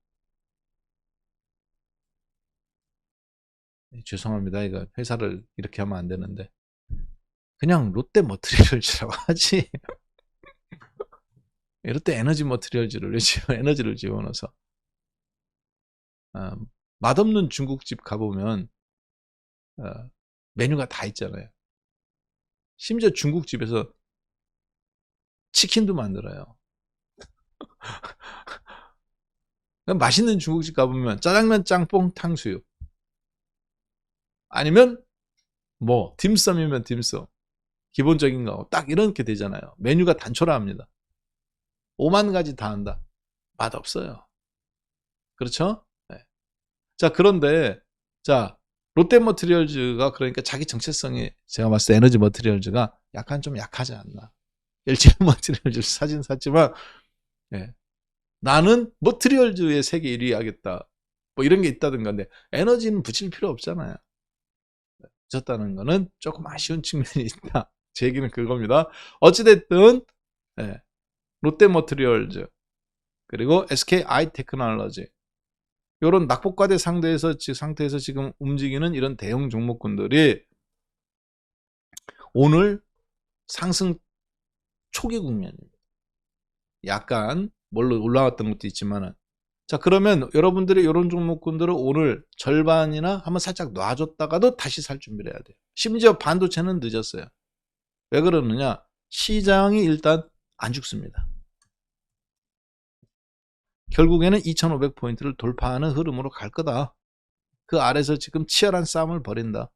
죄송합니다. 이거 회사를 이렇게 하면 안 되는데 그냥 롯데 머티리얼즈라고 하지. 롯데 에너지 머티리얼즈를 에너지를 집어넣어서 맛없는 중국집 가보면 메뉴가 다 있잖아요. 심지어 중국집에서 치킨도 만들어요. 맛있는 중국집 가보면 짜장면, 짬뽕, 탕수육, 아니면 뭐 딤섬이면 딤섬, 기본적인 거 딱 이렇게 되잖아요. 메뉴가 단촐합니다. 5만 가지 다 한다. 맛없어요. 그렇죠? 네. 자, 그런데 자, 롯데머티리얼즈가 그러니까 자기 정체성이, 제가 봤을 때 에너지 머티리얼즈가 약간 좀 약하지 않나. LG 머티리얼즈 사진 샀지만 네. 나는 머티리얼즈의 세계 1위 하겠다. 뭐 이런 게 있다든가. 근데 에너지는 붙일 필요 없잖아요. 졌다는 거는 조금 아쉬운 측면이 있다. 제 얘기는 그겁니다. 어찌됐든 네. 롯데머티리얼즈 그리고 SK 아이테크놀로지, 이런 낙폭과대 상태에서 지금 움직이는 이런 대형 종목군들이 오늘 상승 초기 국면입니다. 약간 뭘로 올라왔던 것도 있지만은. 자, 그러면 여러분들이 이런 종목군들을 오늘 절반이나 한번 살짝 놔줬다가도 다시 살 준비를 해야 돼요. 심지어 반도체는 늦었어요. 왜 그러느냐? 시장이 일단 안 죽습니다. 결국에는 2500포인트를 돌파하는 흐름으로 갈 거다. 그 아래서 지금 치열한 싸움을 벌인다.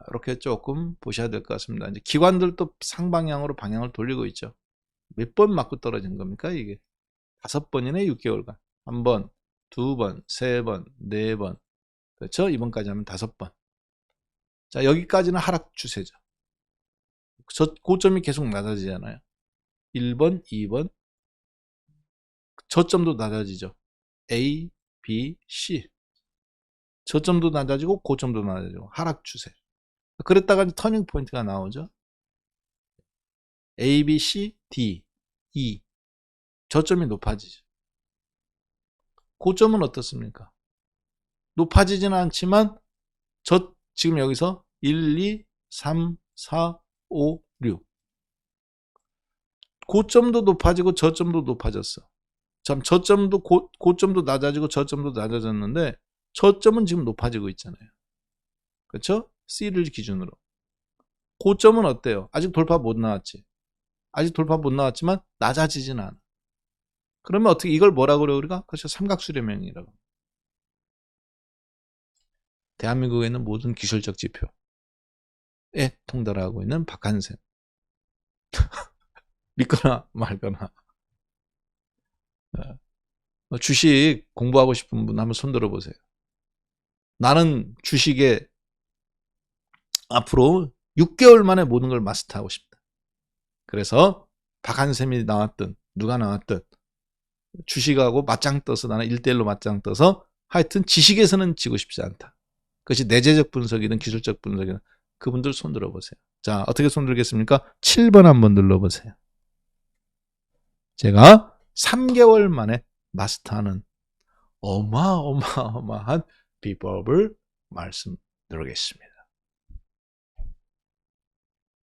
이렇게 조금 보셔야 될 것 같습니다. 이제 기관들도 상방향으로 방향을 돌리고 있죠. 몇 번 맞고 떨어진 겁니까 이게? 5번이네 6개월간. 1번, 2번, 3번, 4번. 그렇죠? 이번까지 하면 5번. 자, 여기까지는 하락 추세죠. 고점이 계속 낮아지잖아요. 1번, 2번. 저점도 낮아지죠. A, B, C. 저점도 낮아지고 고점도 낮아지고 하락 추세. 그랬다가 터닝 포인트가 나오죠. A, B, C, D, E. 저점이 높아지죠. 고점은 어떻습니까? 높아지지는 않지만 지금 여기서 1, 2, 3, 4, 5, 6. 고점도 높아지고 저점도 높아졌어. 참, 저점도 고점도 낮아지고 저점도 낮아졌는데 저점은 지금 높아지고 있잖아요. 그렇죠? C를 기준으로. 고점은 어때요? 아직 돌파 못 나왔지. 아직 돌파 못 나왔지만 낮아지진 않아. 그러면 어떻게 이걸 뭐라고 그래요 우리가? 그렇죠. 삼각수렴형이라고. 대한민국에 있는 모든 기술적 지표에 통달하고 있는 박한샘. 믿거나 말거나. 주식 공부하고 싶은 분 한번 손들어 보세요. 나는 주식에 앞으로 6개월 만에 모든 걸 마스터하고 싶다. 그래서 박한샘이 나왔든 누가 나왔든 주식하고 맞짱 떠서, 나는 1대1로 맞짱 떠서 하여튼 지식에서는 지고 싶지 않다. 그것이 내재적 분석이든 기술적 분석이든 그분들 손 들어보세요. 자, 어떻게 손 들겠습니까? 7번 한번 눌러보세요. 제가 3개월 만에 마스터하는 어마어마한 비법을 말씀드리겠습니다.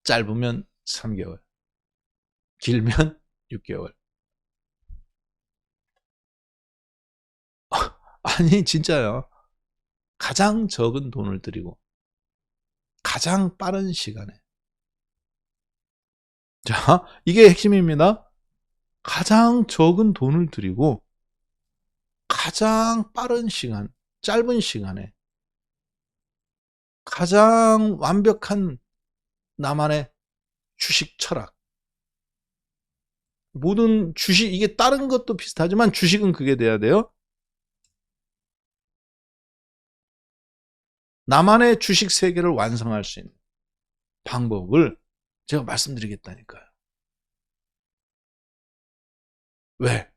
짧으면 3개월, 길면 6개월. 아니 진짜요. 가장 적은 돈을 들이고 가장 빠른 시간에 자, 이게 핵심입니다. 가장 적은 돈을 들이고 가장 빠른 시간, 짧은 시간에 가장 완벽한 나만의 주식 철학. 모든 주식, 이게 다른 것도 비슷하지만 주식은 그게 돼야 돼요. 나만의 주식 세계를 완성할 수 있는 방법을 제가 말씀드리겠다니까요. 왜?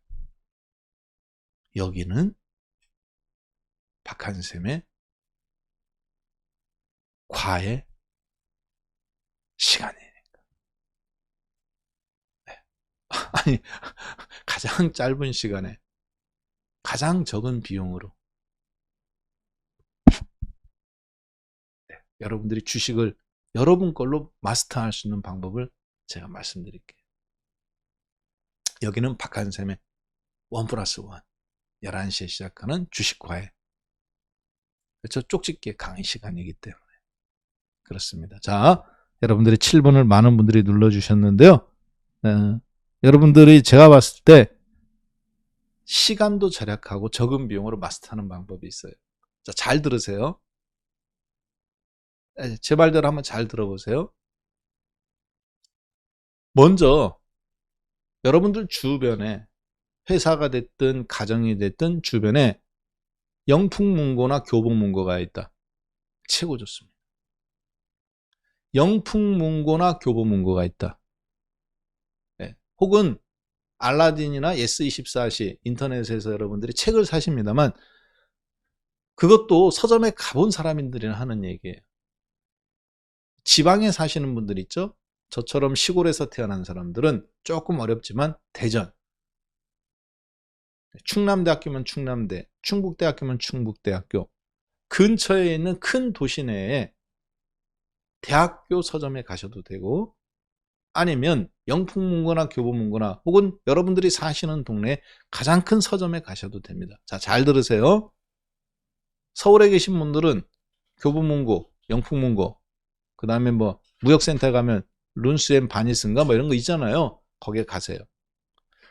여기는 박한샘의 과외 시간이니까. 네. 아니, 가장 짧은 시간에 가장 적은 비용으로 여러분들이 주식을 여러분 걸로 마스터할 수 있는 방법을 제가 말씀드릴게요. 여기는 박한샘의 1+1 11시에 시작하는 주식과외, 그렇죠? 쪽집게 강의 시간이기 때문에 그렇습니다. 자, 여러분들이 7번을 많은 분들이 눌러주셨는데요. 여러분들이 제가 봤을 때 시간도 절약하고 적은 비용으로 마스터하는 방법이 있어요. 자, 잘 들으세요. 제 말대로 한번 잘 들어보세요. 먼저 여러분들 주변에 회사가 됐든 가정이 됐든 주변에 영풍문고나 교보문고가 있다. 최고 좋습니다. 영풍문고나 교보문고가 있다. 네. 혹은 알라딘이나 예스24시 인터넷에서 여러분들이 책을 사십니다만 그것도 서점에 가본 사람들이나 하는 얘기예요. 지방에 사시는 분들 있죠? 저처럼 시골에서 태어난 사람들은 조금 어렵지만 대전, 충남대학교면 충남대, 충북대학교면 충북대학교 근처에 있는 큰 도시 내에 대학교 서점에 가셔도 되고 아니면 영풍문고나 교보문고나 혹은 여러분들이 사시는 동네에 가장 큰 서점에 가셔도 됩니다. 자, 잘 들으세요. 서울에 계신 분들은 교보문고, 영풍문고, 그 다음에 뭐 무역센터 가면 룬스앤 바니스인가 뭐 이런 거 있잖아요. 거기에 가세요.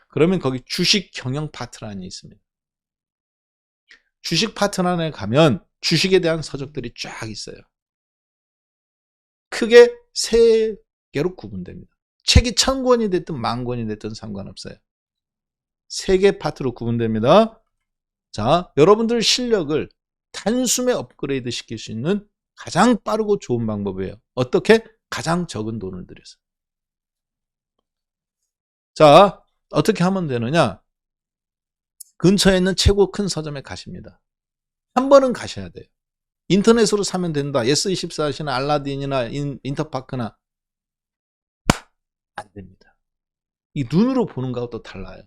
그러면 거기 주식 경영 파트란이 있습니다. 주식 파트란에 가면 주식에 대한 서적들이 쫙 있어요. 크게 세 개로 구분됩니다. 책이 1000권이 됐든 10,000권이 됐든 상관없어요. 세 개 파트로 구분됩니다. 자, 여러분들 실력을 단숨에 업그레이드 시킬 수 있는 가장 빠르고 좋은 방법이에요. 어떻게? 가장 적은 돈을 들여서. 자, 어떻게 하면 되느냐? 근처에 있는 최고 큰 서점에 가십니다. 한 번은 가셔야 돼요. 인터넷으로 사면 된다. 예스24시나 알라딘이나 인터파크나 안 됩니다. 이 눈으로 보는 것도 달라요.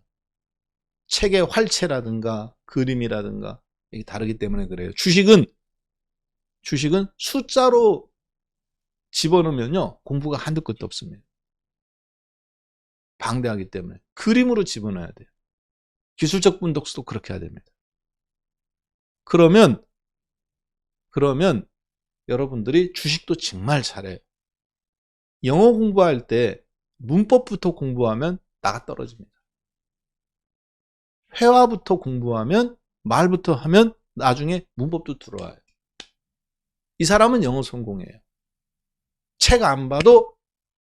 책의 활체라든가 그림이라든가 이게 다르기 때문에 그래요. 주식은 숫자로 집어넣으면요 공부가 한두 끝도 없습니다. 방대하기 때문에 그림으로 집어넣어야 돼요. 기술적 분석도 그렇게 해야 됩니다. 그러면 여러분들이 주식도 정말 잘해요. 영어 공부할 때 문법부터 공부하면 나가 떨어집니다. 회화부터 공부하면 말부터 하면 나중에 문법도 들어와요. 이 사람은 영어 성공이에요. 책 안 봐도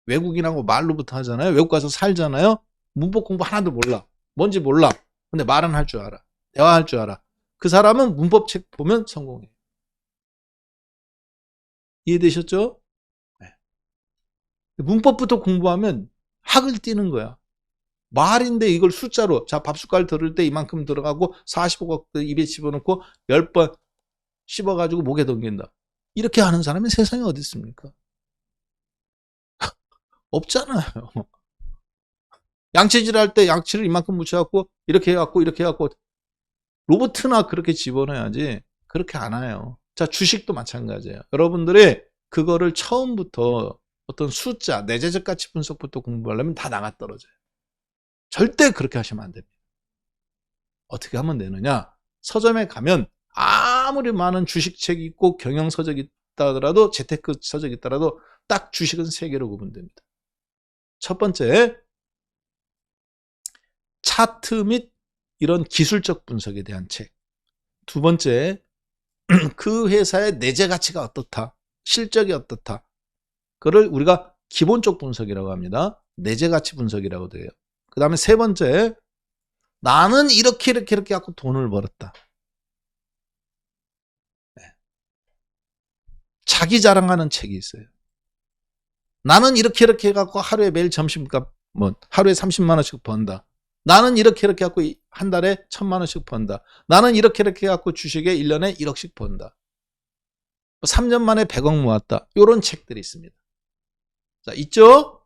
외국인하고 말로부터 하잖아요. 외국 가서 살잖아요. 문법 공부 하나도 몰라. 뭔지 몰라. 근데 말은 할 줄 알아. 대화할 줄 알아. 그 사람은 문법 책 보면 성공해요. 이해되셨죠? 네. 문법부터 공부하면 학을 띄는 거야. 말인데 이걸 숫자로, 자, 밥숟갈 들을 때 이만큼 들어가고 45각 입에 집어넣고 10번 씹어가지고 목에 넘긴다. 이렇게 하는 사람이 세상에 어디 있습니까? 없잖아요. 양치질 할 때 양치를 이만큼 묻혀갖고 이렇게 해갖고 로봇나 그렇게 집어넣어야지 그렇게 안 해요. 자, 주식도 마찬가지예요. 여러분들이 그거를 처음부터 어떤 숫자, 내재적 가치 분석부터 공부하려면 다 나가 떨어져요. 절대 그렇게 하시면 안 됩니다. 어떻게 하면 되느냐? 서점에 가면 아무리 많은 주식책이 있고 경영서적이 있다 하더라도 재테크 서적이 있더라도 딱 주식은 3개로 구분됩니다. 첫 번째, 차트 및 이런 기술적 분석에 대한 책. 두 번째, 그 회사의 내재 가치가 어떻다, 실적이 어떻다, 그걸 우리가 기본적 분석이라고 합니다. 내재 가치 분석이라고 돼요. 그 다음에 세 번째, 나는 이렇게 갖고 돈을 벌었다. 네. 자기 자랑하는 책이 있어요. 나는 이렇게 갖고 하루에 매일 점심값, 하루에 30만 원씩 번다. 나는 이렇게 갖고 한 달에 1000만 원씩 번다. 나는 이렇게 갖고 주식에 1년에 1억씩 번다. 3년 만에 100억 모았다. 이런 책들이 있습니다. 자, 있죠?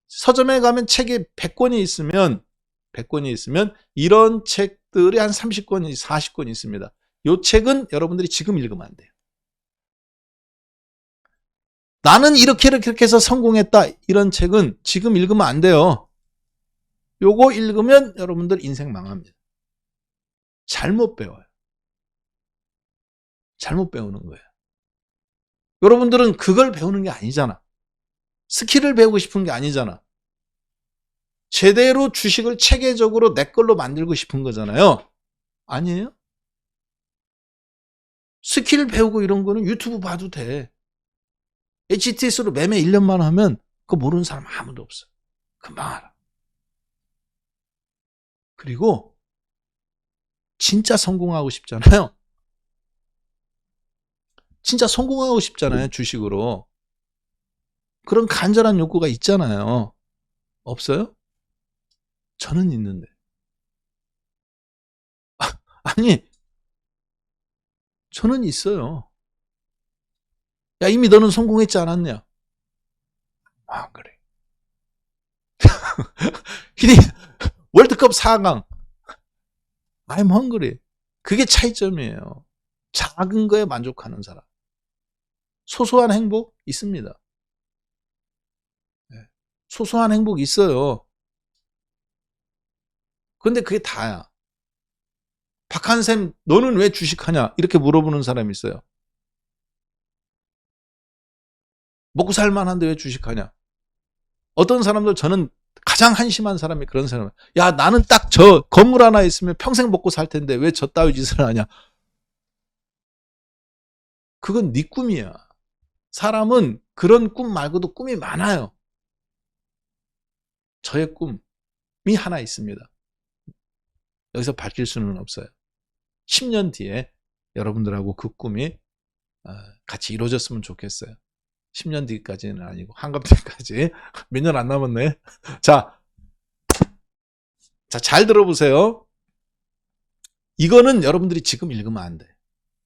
서점에 가면 책이 100권이 있으면 이런 책들이 한 30권, 40권 있습니다. 이 책은 여러분들이 지금 읽으면 안 돼요. 나는 이렇게 해서 성공했다. 이런 책은 지금 읽으면 안 돼요. 요거 읽으면 여러분들 인생 망합니다. 잘못 배워요. 잘못 배우는 거예요. 여러분들은 그걸 배우는 게 아니잖아. 스킬을 배우고 싶은 게 아니잖아. 제대로 주식을 체계적으로 내 걸로 만들고 싶은 거잖아요. 아니에요? 스킬 배우고 이런 거는 유튜브 봐도 돼. HTS로 매매 1년만 하면 그거 모르는 사람 아무도 없어. 금방 알아. 그리고 진짜 성공하고 싶잖아요. 진짜 성공하고 싶잖아요. 주식으로. 그런 간절한 욕구가 있잖아요. 없어요? 저는 있는데. 아니, 저는 있어요. 야, 이미 너는 성공했지 않았냐? 아, 그래. 월드컵 4강. I'm hungry. 그게 차이점이에요. 작은 거에 만족하는 사람. 소소한 행복 있습니다. 소소한 행복 있어요. 그런데 그게 다야. 박한샘, 너는 왜 주식하냐? 이렇게 물어보는 사람이 있어요. 먹고 살만한데 왜 주식하냐? 어떤 사람들, 저는 가장 한심한 사람이 그런 사람. 야, 나는 딱 저 건물 하나 있으면 평생 먹고 살 텐데 왜 저 따위 짓을 하냐? 그건 네 꿈이야. 사람은 그런 꿈 말고도 꿈이 많아요. 저의 꿈이 하나 있습니다. 여기서 밝힐 수는 없어요. 10년 뒤에 여러분들하고 그 꿈이 같이 이루어졌으면 좋겠어요. 10년 뒤까지는 아니고 한갑때까지 몇 년 안 남았네. 자, 잘 들어보세요. 이거는 여러분들이 지금 읽으면 안 돼.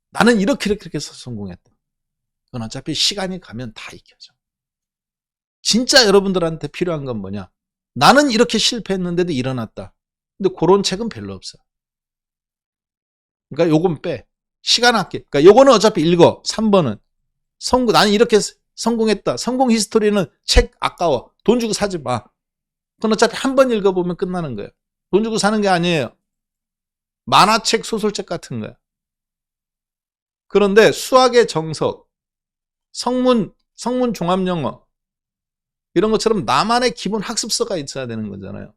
나는 이렇게 해서 성공했다. 그건 어차피 시간이 가면 다 익혀져. 진짜 여러분들한테 필요한 건 뭐냐? 나는 이렇게 실패했는데도 일어났다. 근데 그런 책은 별로 없어. 그러니까 요건 빼. 시간 아껴. 그러니까 요거는 어차피 읽어. 3번은. 나는 이렇게 성공했다. 성공 히스토리는 책 아까워. 돈 주고 사지 마. 그건 어차피 한 번 읽어보면 끝나는 거예요. 돈 주고 사는 게 아니에요. 만화책, 소설책 같은 거야. 그런데 수학의 정석, 성문 종합영어 이런 것처럼 나만의 기본 학습서가 있어야 되는 거잖아요.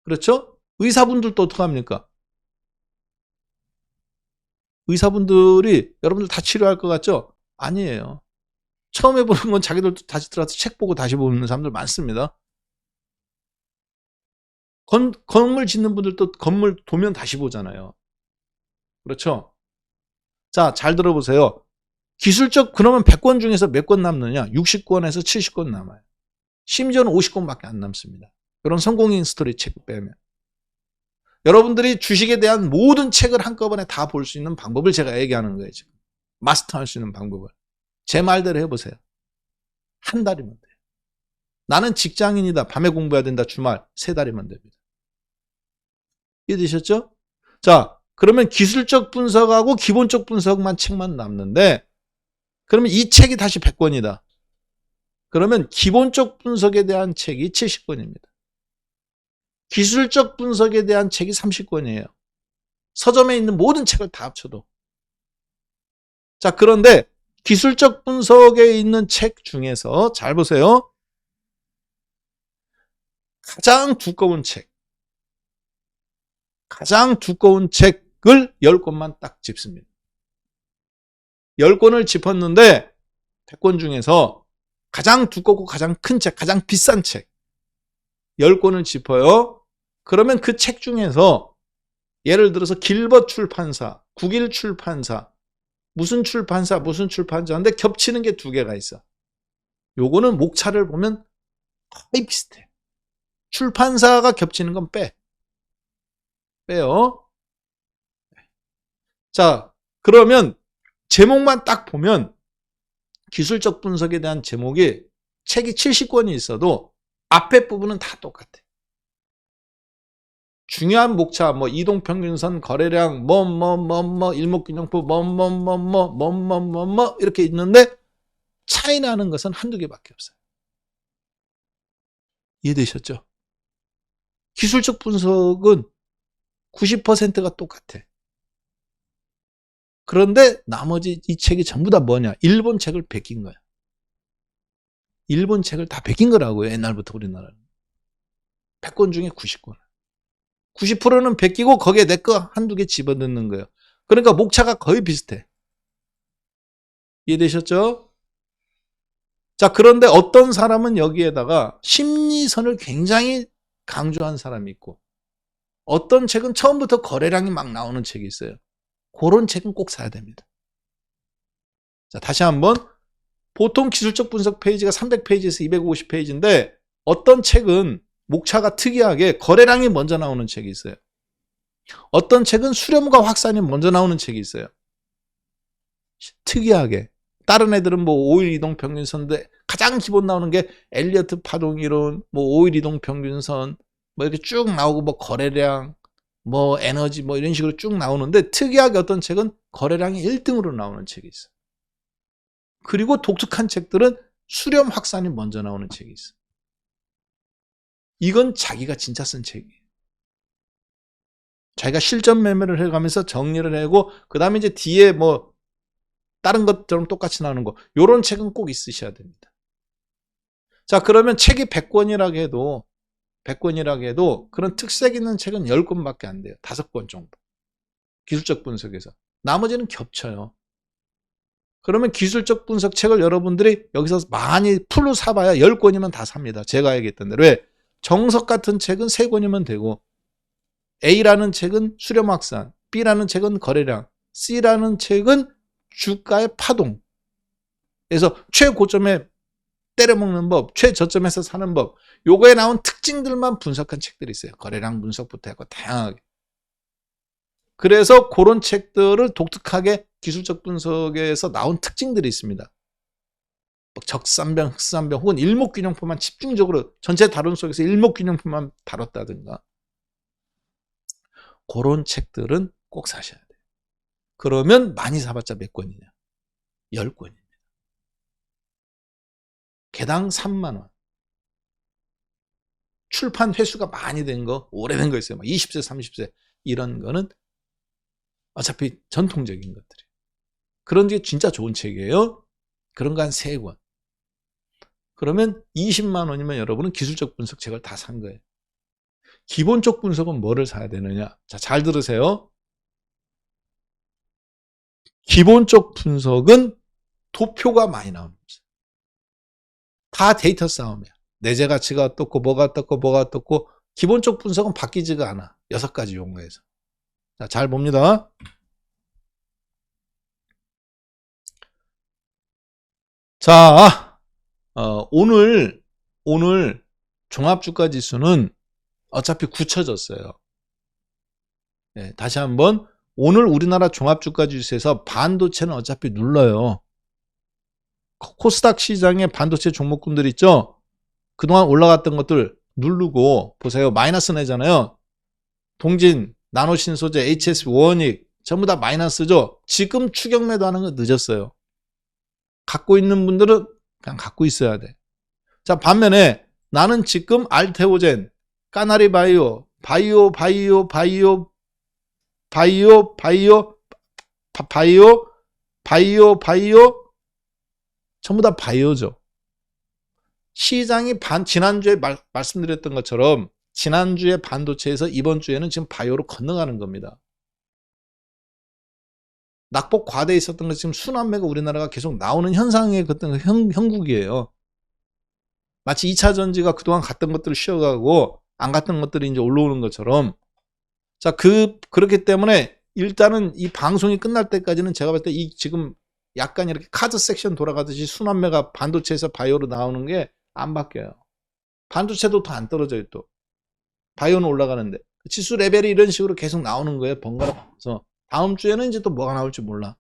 그렇죠? 의사분들도 어떡합니까? 의사분들이 여러분들 다 치료할 것 같죠? 아니에요. 처음 해보는 건 자기들도 다시 들어가서 책 보고 다시 보는 사람들 많습니다. 건물 짓는 분들도 건물 도면 다시 보잖아요. 그렇죠? 자, 잘 들어보세요. 기술적, 그러면 100권 중에서 몇 권 남느냐? 60권에서 70권 남아요. 심지어는 50권밖에 안 남습니다. 이런 성공인 스토리 책 빼면. 여러분들이 주식에 대한 모든 책을 한꺼번에 다 볼 수 있는 방법을 제가 얘기하는 거예요, 지금. 마스터할 수 있는 방법을. 제 말대로 해보세요. 한 달이면 돼요. 나는 직장인이다. 밤에 공부해야 된다. 주말 3달이면 됩니다. 이해되셨죠? 자, 그러면 기술적 분석하고 기본적 분석만 책만 남는데, 그러면 이 책이 다시 100권이다. 그러면 기본적 분석에 대한 책이 70권입니다. 기술적 분석에 대한 책이 30권이에요. 서점에 있는 모든 책을 다 합쳐도. 자, 그런데 기술적 분석에 있는 책 중에서 잘 보세요. 가장 두꺼운 책. 가장 두꺼운 책을 10권만 딱 짚습니다. 10권을 짚었는데 100권 중에서 가장 두껍고 가장 큰 책, 가장 비싼 책 10권을 짚어요. 그러면 그 책 중에서 예를 들어서 길벗 출판사, 국일 출판사, 무슨 출판사인데 겹치는 게 2개가 있어. 요거는 목차를 보면 거의 비슷해. 출판사가 겹치는 건 빼요. 자, 그러면 제목만 딱 보면 기술적 분석에 대한 제목이 책이 70권이 있어도 앞에 부분은 다 똑같아. 중요한 목차, 뭐 이동평균선, 거래량, 일목균형표, 이렇게 있는데 차이 나는 것은 한두 개밖에 없어요. 이해되셨죠? 기술적 분석은 90%가 똑같아. 그런데 나머지 이 책이 전부 다 뭐냐? 일본 책을 베낀 거야. 일본 책을 다 베낀 거라고요. 옛날부터 우리나라는. 100권 중에 90권. 90%는 베끼고 거기에 내 거 한두 개 집어넣는 거예요. 그러니까 목차가 거의 비슷해. 이해되셨죠? 자, 그런데 어떤 사람은 여기에다가 심리선을 굉장히 강조한 사람이 있고 어떤 책은 처음부터 거래량이 막 나오는 책이 있어요. 그런 책은 꼭 사야 됩니다. 자, 다시 한번 보통 기술적 분석 페이지가 300페이지에서 250페이지인데 어떤 책은 목차가 특이하게 거래량이 먼저 나오는 책이 있어요. 어떤 책은 수렴과 확산이 먼저 나오는 책이 있어요. 특이하게. 다른 애들은 뭐 5일 이동 평균선인데 가장 기본 나오는 게 엘리어트 파동 이론, 뭐 5일 이동 평균선, 뭐 이렇게 쭉 나오고 뭐 거래량, 뭐 에너지 뭐 이런 식으로 쭉 나오는데 특이하게 어떤 책은 거래량이 1등으로 나오는 책이 있어요. 그리고 독특한 책들은 수렴 확산이 먼저 나오는 책이 있어요. 이건 자기가 진짜 쓴 책이에요. 자기가 실전 매매를 해가면서 정리를 하고 그 다음에 이제 뒤에 뭐 다른 것처럼 똑같이 나오는 거 요런 책은 꼭 있으셔야 됩니다. 자, 그러면 책이 100권이라고 해도 그런 특색 있는 책은 10권밖에 안 돼요. 5권 정도. 기술적 분석에서. 나머지는 겹쳐요. 그러면 기술적 분석 책을 여러분들이 여기서 많이 풀로 사봐야 10권이면 다 삽니다. 제가 얘기했던 대로. 왜? 정석 같은 책은 3권이면 되고 A라는 책은 수렴 확산, B라는 책은 거래량, C라는 책은 주가의 파동. 그래서 최고점에 때려먹는 법, 최저점에서 사는 법, 요거에 나온 특징들만 분석한 책들이 있어요. 거래량 분석부터 해서 다양하게. 그래서 그런 책들을 독특하게 기술적 분석에서 나온 특징들이 있습니다. 적산병, 흑산병 혹은 일목균형표만 집중적으로 전체 다룬 속에서 일목균형표만 다뤘다든가 그런 책들은 꼭 사셔야 돼요. 그러면 많이 사봤자 몇 권이냐? 10권입니다. 개당 3만 원. 출판 횟수가 많이 된 거, 오래된 거 있어요. 20세, 30세 이런 거는 어차피 전통적인 것들이에요. 그런 게 진짜 좋은 책이에요. 그런 거 한 3권. 그러면 20만 원이면 여러분은 기술적 분석 책을 다 산 거예요. 기본적 분석은 뭐를 사야 되느냐? 자, 잘 들으세요. 기본적 분석은 도표가 많이 나오는 거죠. 다 데이터 싸움이야. 내재 가치가 어떻고 뭐가 어떻고 기본적 분석은 바뀌지가 않아. 6가지 용어에서. 자, 잘 봅니다. 자, 오늘 종합주가지수는 어차피 굳혀졌어요. 네, 다시 한번 오늘 우리나라 종합주가지수에서 반도체는 어차피 눌러요. 코스닥 시장에 반도체 종목군들 있죠? 그동안 올라갔던 것들 누르고 보세요. 마이너스 내잖아요. 동진, 나노신소재, HS, 원익 전부 다 마이너스죠. 지금 추격 매도하는 거 늦었어요. 갖고 있는 분들은 그냥 갖고 있어야 돼. 자, 반면에 나는 지금 알테오젠, 까나리 바이오, 바이오 전부 다 바이오죠. 시장이 지난주에 말씀드렸던 것처럼 지난주에 반도체에서 이번 주에는 지금 바이오로 건너가는 겁니다. 낙폭 과대에 있었던 것 지금 순환매가 우리나라가 계속 나오는 현상의 어떤 형국이에요. 마치 2차 전지가 그동안 갔던 것들을 쉬어가고 안 갔던 것들이 이제 올라오는 것처럼. 자, 그렇기 때문에 일단은 이 방송이 끝날 때까지는 제가 봤을 때 이 지금 약간 이렇게 카드 섹션 돌아가듯이 순환매가 반도체에서 바이오로 나오는 게 안 바뀌어요. 반도체도 더 안 떨어져요, 또. 바이오는 올라가는데. 지수 레벨이 이런 식으로 계속 나오는 거예요, 번갈아서. 다음 주에는 이제 또 뭐가 나올지 몰라.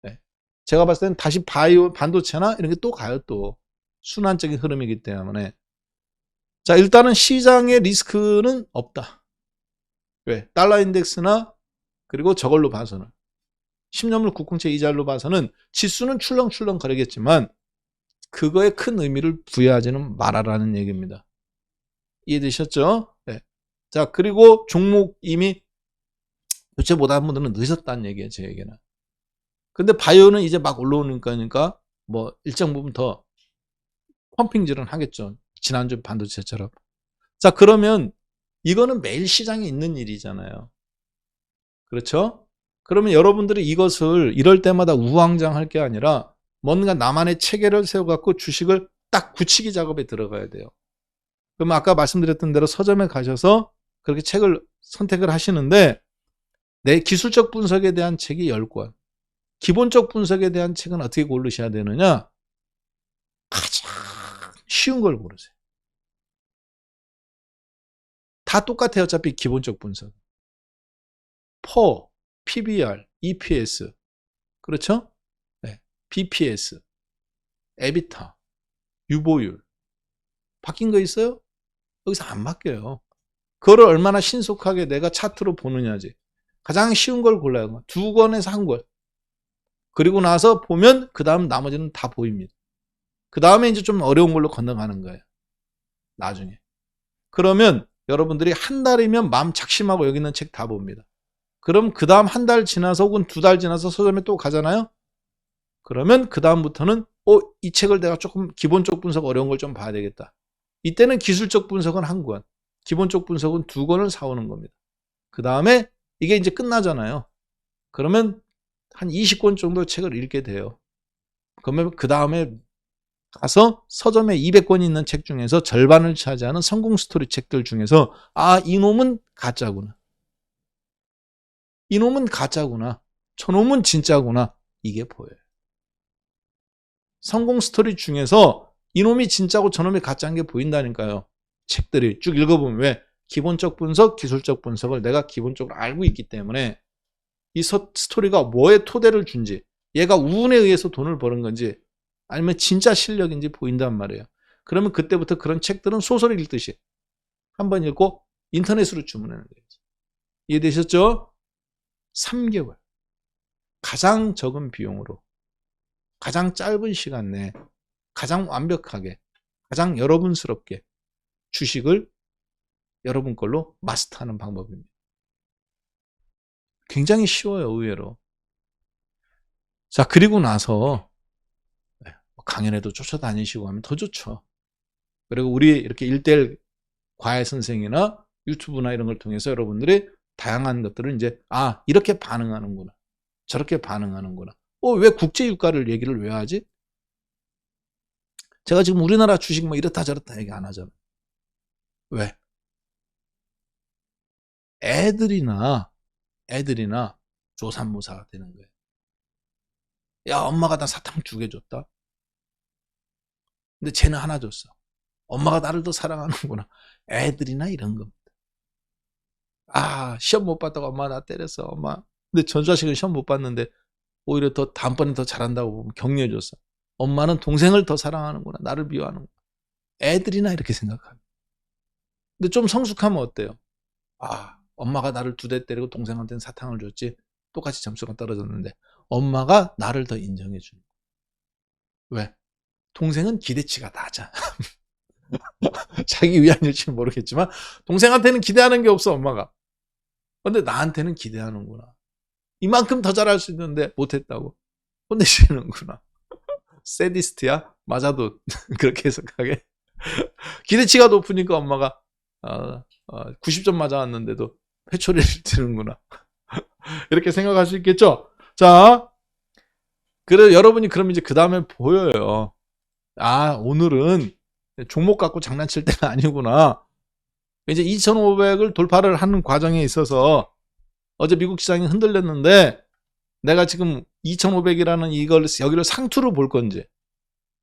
네. 제가 봤을 때는 다시 바이오, 반도체나 이런 게 또 가요, 또. 순환적인 흐름이기 때문에. 자, 일단은 시장의 리스크는 없다. 왜? 달러 인덱스나 그리고 저걸로 봐서는. 10년물 국공채 이자율로 봐서는 지수는 출렁출렁 거리겠지만 그거에 큰 의미를 부여하지는 말아라는 얘기입니다. 이해되셨죠? 네. 자, 그리고 종목 이미 교체보다 분들은 늦었다는 얘기예요, 제 얘기는. 근데 바이오는 이제 막 올라오니까 뭐 일정 부분 더 펌핑질은 하겠죠. 지난주 반도체처럼. 자, 그러면 이거는 매일 시장에 있는 일이잖아요. 그렇죠? 그러면 여러분들이 이것을 이럴 때마다 우왕좌왕할 게 아니라 뭔가 나만의 체계를 세워갖고 주식을 딱 굳히기 작업에 들어가야 돼요. 그러면 아까 말씀드렸던 대로 서점에 가셔서 그렇게 책을 선택을 하시는데 내 기술적 분석에 대한 책이 10권, 기본적 분석에 대한 책은 어떻게 고르셔야 되느냐? 가장 쉬운 걸 고르세요. 다 똑같아요. 어차피 기본적 분석. PO, PBR, EPS, 그렇죠? 네. BPS, 에비타, 유보율. 바뀐 거 있어요? 여기서 안 바뀌어요. 그거를 얼마나 신속하게 내가 차트로 보느냐지. 가장 쉬운 걸 골라요. 2권에서 1권. 그리고 나서 보면 그 다음 나머지는 다 보입니다. 그 다음에 이제 좀 어려운 걸로 건너가는 거예요. 나중에. 그러면 여러분들이 한 달이면 마음 작심하고 여기 있는 책 다 봅니다. 그럼 그 다음 한 달 지나서 혹은 2달 지나서 서점에 또 가잖아요. 그러면 그 다음부터는 이 책을 내가 조금 기본적 분석 어려운 걸 좀 봐야 되겠다. 이때는 기술적 분석은 1권, 기본적 분석은 2권을 사오는 겁니다. 그 다음에 이게 이제 끝나잖아요. 그러면 한 20권 정도 책을 읽게 돼요. 그러면 그 다음에 가서 서점에 200권이 있는 책 중에서 절반을 차지하는 성공 스토리 책들 중에서 이놈은 가짜구나. 이놈은 가짜구나. 저놈은 진짜구나. 이게 보여요. 성공 스토리 중에서 이놈이 진짜고 저놈이 가짜인 게 보인다니까요. 책들이 쭉 읽어보면 왜? 기본적 분석, 기술적 분석을 내가 기본적으로 알고 있기 때문에 이 스토리가 뭐에 토대를 준지, 얘가 운에 의해서 돈을 버는 건지 아니면 진짜 실력인지 보인단 말이에요. 그러면 그때부터 그런 책들은 소설 읽듯이 한번 읽고 인터넷으로 주문하는 거예요. 이해되셨죠? 3개월. 가장 적은 비용으로 가장 짧은 시간 내에 가장 완벽하게 가장 여러분스럽게 주식을 여러분 걸로 마스터하는 방법입니다. 굉장히 쉬워요, 의외로. 자, 그리고 나서 강연에도 쫓아다니시고 하면 더 좋죠. 그리고 우리 이렇게 1:1 과외 선생이나 유튜브나 이런 걸 통해서 여러분들이 다양한 것들을 이제 이렇게 반응하는구나. 저렇게 반응하는구나. 왜 국제유가를 얘기를 왜 하지? 제가 지금 우리나라 주식 뭐 이렇다 저렇다 얘기 안 하잖아요. 왜? 애들이나 조산모사가 되는 거예요. 야, 엄마가 나 사탕 2개 줬다. 근데 쟤는 하나 줬어. 엄마가 나를 더 사랑하는구나. 애들이나 이런 겁니다. 시험 못 봤다고 엄마 나 때렸어. 엄마. 근데 전 자식은 시험 못 봤는데 오히려 더 다음번에 더 잘한다고 격려해 줬어. 엄마는 동생을 더 사랑하는구나. 나를 미워하는구나. 애들이나 이렇게 생각합니다. 근데 좀 성숙하면 어때요? 엄마가 나를 2대 때리고 동생한테는 사탕을 줬지. 똑같이 점수가 떨어졌는데 엄마가 나를 더 인정해 주는 거야. 왜? 동생은 기대치가 낮아. 자기 위안일지는 모르겠지만 동생한테는 기대하는 게 없어, 엄마가. 근데 나한테는 기대하는구나. 이만큼 더 잘할 수 있는데 못했다고 혼내시는구나. 세디스트야? 맞아도 그렇게 해석하게. 기대치가 높으니까 엄마가 90점 맞아왔는데도 회초리를 드는구나. 이렇게 생각할 수 있겠죠? 자, 그래 여러분이 그럼 이제 그 다음에 보여요. 아, 오늘은 종목 갖고 장난칠 때가 아니구나. 이제 2,500을 돌파를 하는 과정에 있어서 어제 미국 시장이 흔들렸는데 내가 지금 2,500이라는 이걸 여기를 상투로 볼 건지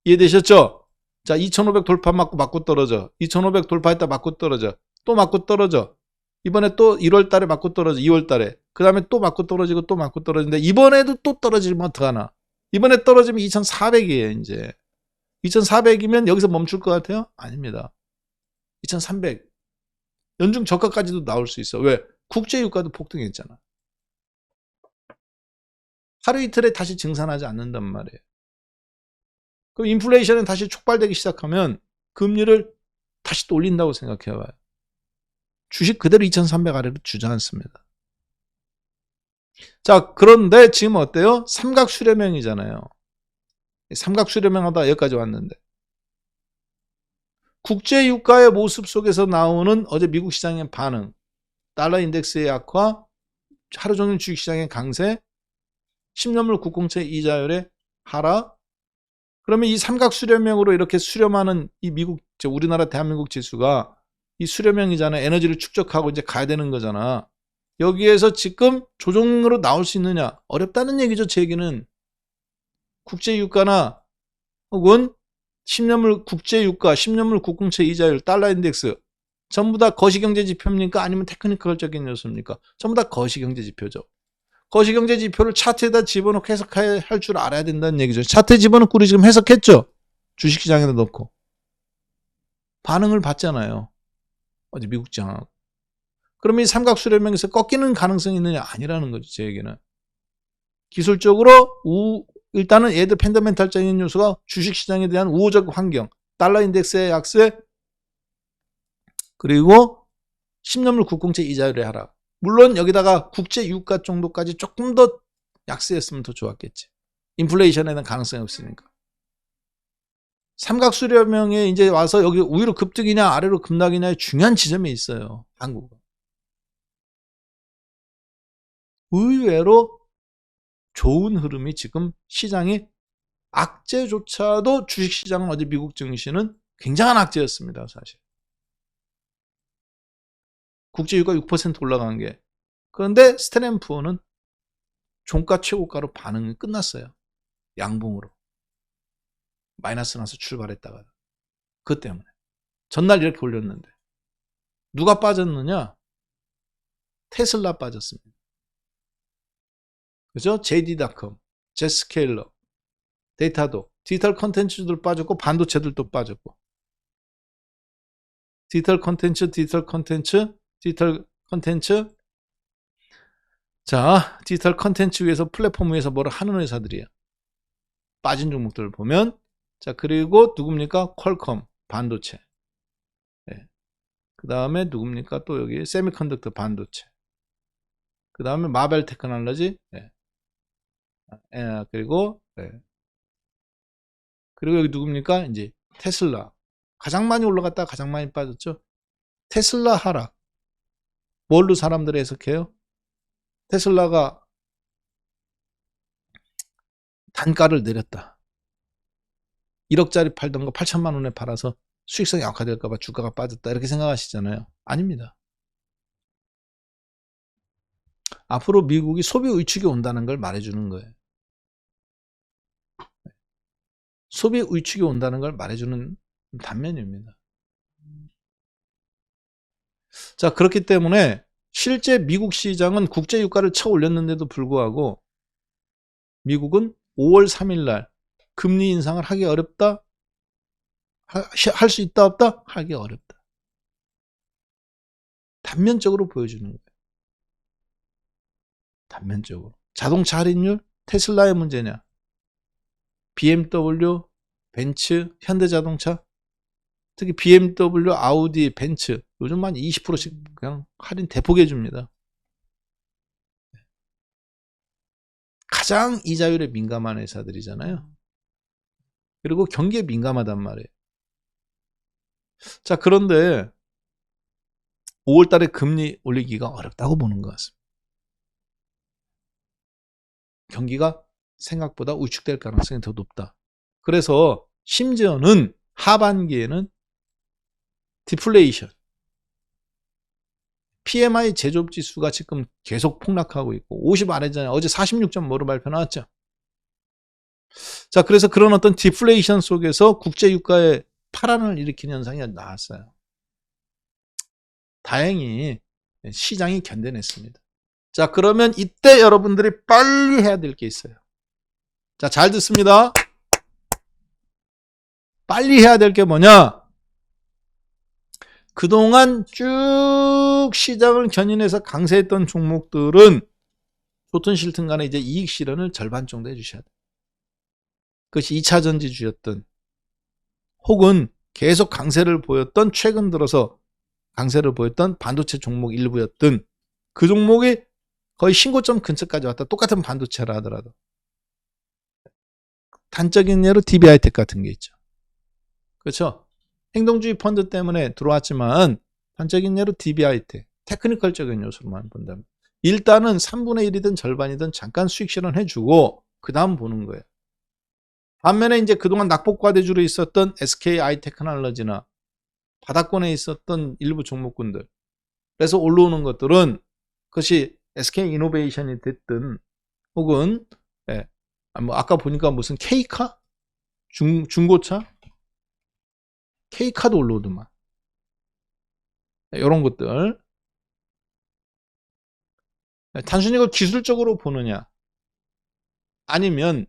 이해되셨죠? 자, 2,500 돌파 맞고 떨어져. 2,500 돌파했다 맞고 떨어져. 또 맞고 떨어져. 이번에 또 1월 달에 맞고 떨어져. 2월 달에. 그 다음에 또 맞고 떨어지고 또 맞고 떨어지는데 이번에도 또 떨어지면 어떡하나. 이번에 떨어지면 2,400이에요 이제. 2,400이면 여기서 멈출 것 같아요? 아닙니다. 2,300. 연중 저가까지도 나올 수 있어. 왜? 국제유가도 폭등했잖아. 하루 이틀에 다시 증산하지 않는단 말이에요. 그럼 인플레이션이 다시 촉발되기 시작하면 금리를 다시 또 올린다고 생각해봐요. 주식 그대로 2,300 아래로 주저앉습니다. 자, 그런데 지금 어때요? 삼각수렴형이잖아요. 삼각수렴형하다 여기까지 왔는데. 국제유가의 모습 속에서 나오는 어제 미국 시장의 반응, 달러 인덱스의 약화, 하루 종일 주식시장의 강세, 10년물 국공채 이자율의 하락. 그러면 이 삼각수렴형으로 이렇게 수렴하는 이 미국, 우리나라 대한민국 지수가 이 수렴형이잖아요. 에너지를 축적하고 이제 가야 되는 거잖아. 여기에서 지금 조정으로 나올 수 있느냐? 어렵다는 얘기죠. 제 얘기는. 국제유가나 혹은 10년물 국제유가, 10년물 국공채 이자율, 달러 인덱스 전부 다 거시경제 지표입니까? 아니면 테크니컬적인 요소입니까? 전부 다 거시경제 지표죠. 거시경제 지표를 차트에다 집어넣고 해석할 줄 알아야 된다는 얘기죠. 차트에 집어넣고 우리 지금 해석했죠? 주식시장에다 넣고. 반응을 봤잖아요. 어제 미국 시장하고. 그러면 이 삼각수렴형에서 꺾이는 가능성이 있느냐? 아니라는 거죠. 제 얘기는. 기술적으로 일단은 얘들 팬더멘탈적인 요소가 주식시장에 대한 우호적 환경, 달러 인덱스의 약세, 그리고 10년물 국공채 이자율의 하락. 물론 여기다가 국제 유가 정도까지 조금 더 약세했으면 더 좋았겠지. 인플레이션에 대한 가능성이 없으니까. 삼각수렴형에 이제 와서 여기 위로 급등이냐 아래로 급락이냐의 중요한 지점이 있어요. 한국은. 의외로 좋은 흐름이 지금 시장이 악재조차도 주식시장은 어제 미국 증시는 굉장한 악재였습니다. 사실. 국제유가 6% 올라간 게. 그런데 스탠앤푸어는 종가 최고가로 반응이 끝났어요. 양봉으로. 마이너스 나서 출발했다가. 그것 때문에. 전날 이렇게 올렸는데. 누가 빠졌느냐? 테슬라 빠졌습니다. 그죠? JD.com, 제스케일러, 데이터도, 디지털 컨텐츠들 빠졌고 반도체들도 빠졌고. 디지털 컨텐츠. 자, 디지털 컨텐츠 위에서 플랫폼 위에서 뭐를 하는 회사들이에요. 빠진 종목들을 보면 자, 그리고 누굽니까? 퀄컴, 반도체. 네. 그 다음에 누굽니까? 또 여기 세미컨덕터 반도체. 그 다음에 마벨 테크놀로지. 네. 그리고 그리고 여기 누굽니까? 이제 테슬라. 가장 많이 올라갔다가 가장 많이 빠졌죠. 테슬라 하락. 뭘로 사람들이 해석해요? 테슬라가 단가를 내렸다. 1억짜리 팔던 거 8천만 원에 팔아서 수익성이 악화될까 봐 주가가 빠졌다. 이렇게 생각하시잖아요. 아닙니다. 앞으로 미국이 소비 위축이 온다는 걸 말해주는 거예요. 소비 위축이 온다는 걸 말해주는 단면입니다. 자, 그렇기 때문에 실제 미국 시장은 국제유가를 쳐 올렸는데도 불구하고 미국은 5월 3일 날 금리 인상을 하기 어렵다? 할 수 있다 없다? 하기 어렵다. 단면적으로 보여주는 거예요. 단면적으로. 자동차 할인율? 테슬라의 문제냐? BMW, 벤츠, 현대자동차? 특히 BMW, 아우디, 벤츠 요즘 한 20%씩 그냥 할인 대폭 해줍니다. 가장 이자율에 민감한 회사들이잖아요. 그리고 경기에 민감하단 말이에요. 자, 그런데 5월 달에 금리 올리기가 어렵다고 보는 것 같습니다. 경기가 생각보다 위축될 가능성이 더 높다. 그래서 심지어는 하반기에는 디플레이션, PMI 제조업 지수가 지금 계속 폭락하고 있고 50 아래잖아요. 어제 46.5로 발표 나왔죠. 자, 그래서 그런 어떤 디플레이션 속에서 국제 유가에 파란을 일으키는 현상이 나왔어요. 다행히 시장이 견뎌냈습니다. 자, 그러면 이때 여러분들이 빨리 해야 될 게 있어요. 자, 잘 듣습니다. 빨리 해야 될 게 뭐냐? 그동안 쭉 시장을 견인해서 강세했던 종목들은 좋든 싫든 간에 이제 이익 실현을 절반 정도 해주셔야 돼요. 그것이 2차 전지주였던 혹은 계속 강세를 보였던 최근 들어서 강세를 보였던 반도체 종목 일부였던 그 종목이 거의 신고점 근처까지 왔다. 똑같은 반도체라 하더라도. 단적인 예로 DB하이텍 같은 게 있죠. 그렇죠? 행동주의 펀드 때문에 들어왔지만 단적인 예로 DB하이텍, 테크니컬적인 요소로만 본다면 일단은 3분의 1이든 절반이든 잠깐 수익 실현해주고 그 다음 보는 거예요. 반면에 이제 그동안 낙폭과대주로 있었던 SK 아이테크놀로지나 바닥권에 있었던 일부 종목군들, 그래서 올라오는 것들은 그것이 SK 이노베이션이 됐든 혹은 뭐 아까 보니까 무슨 K카? 중고차? K카도 올라오더만. 이런 것들. 단순히 이걸 기술적으로 보느냐 아니면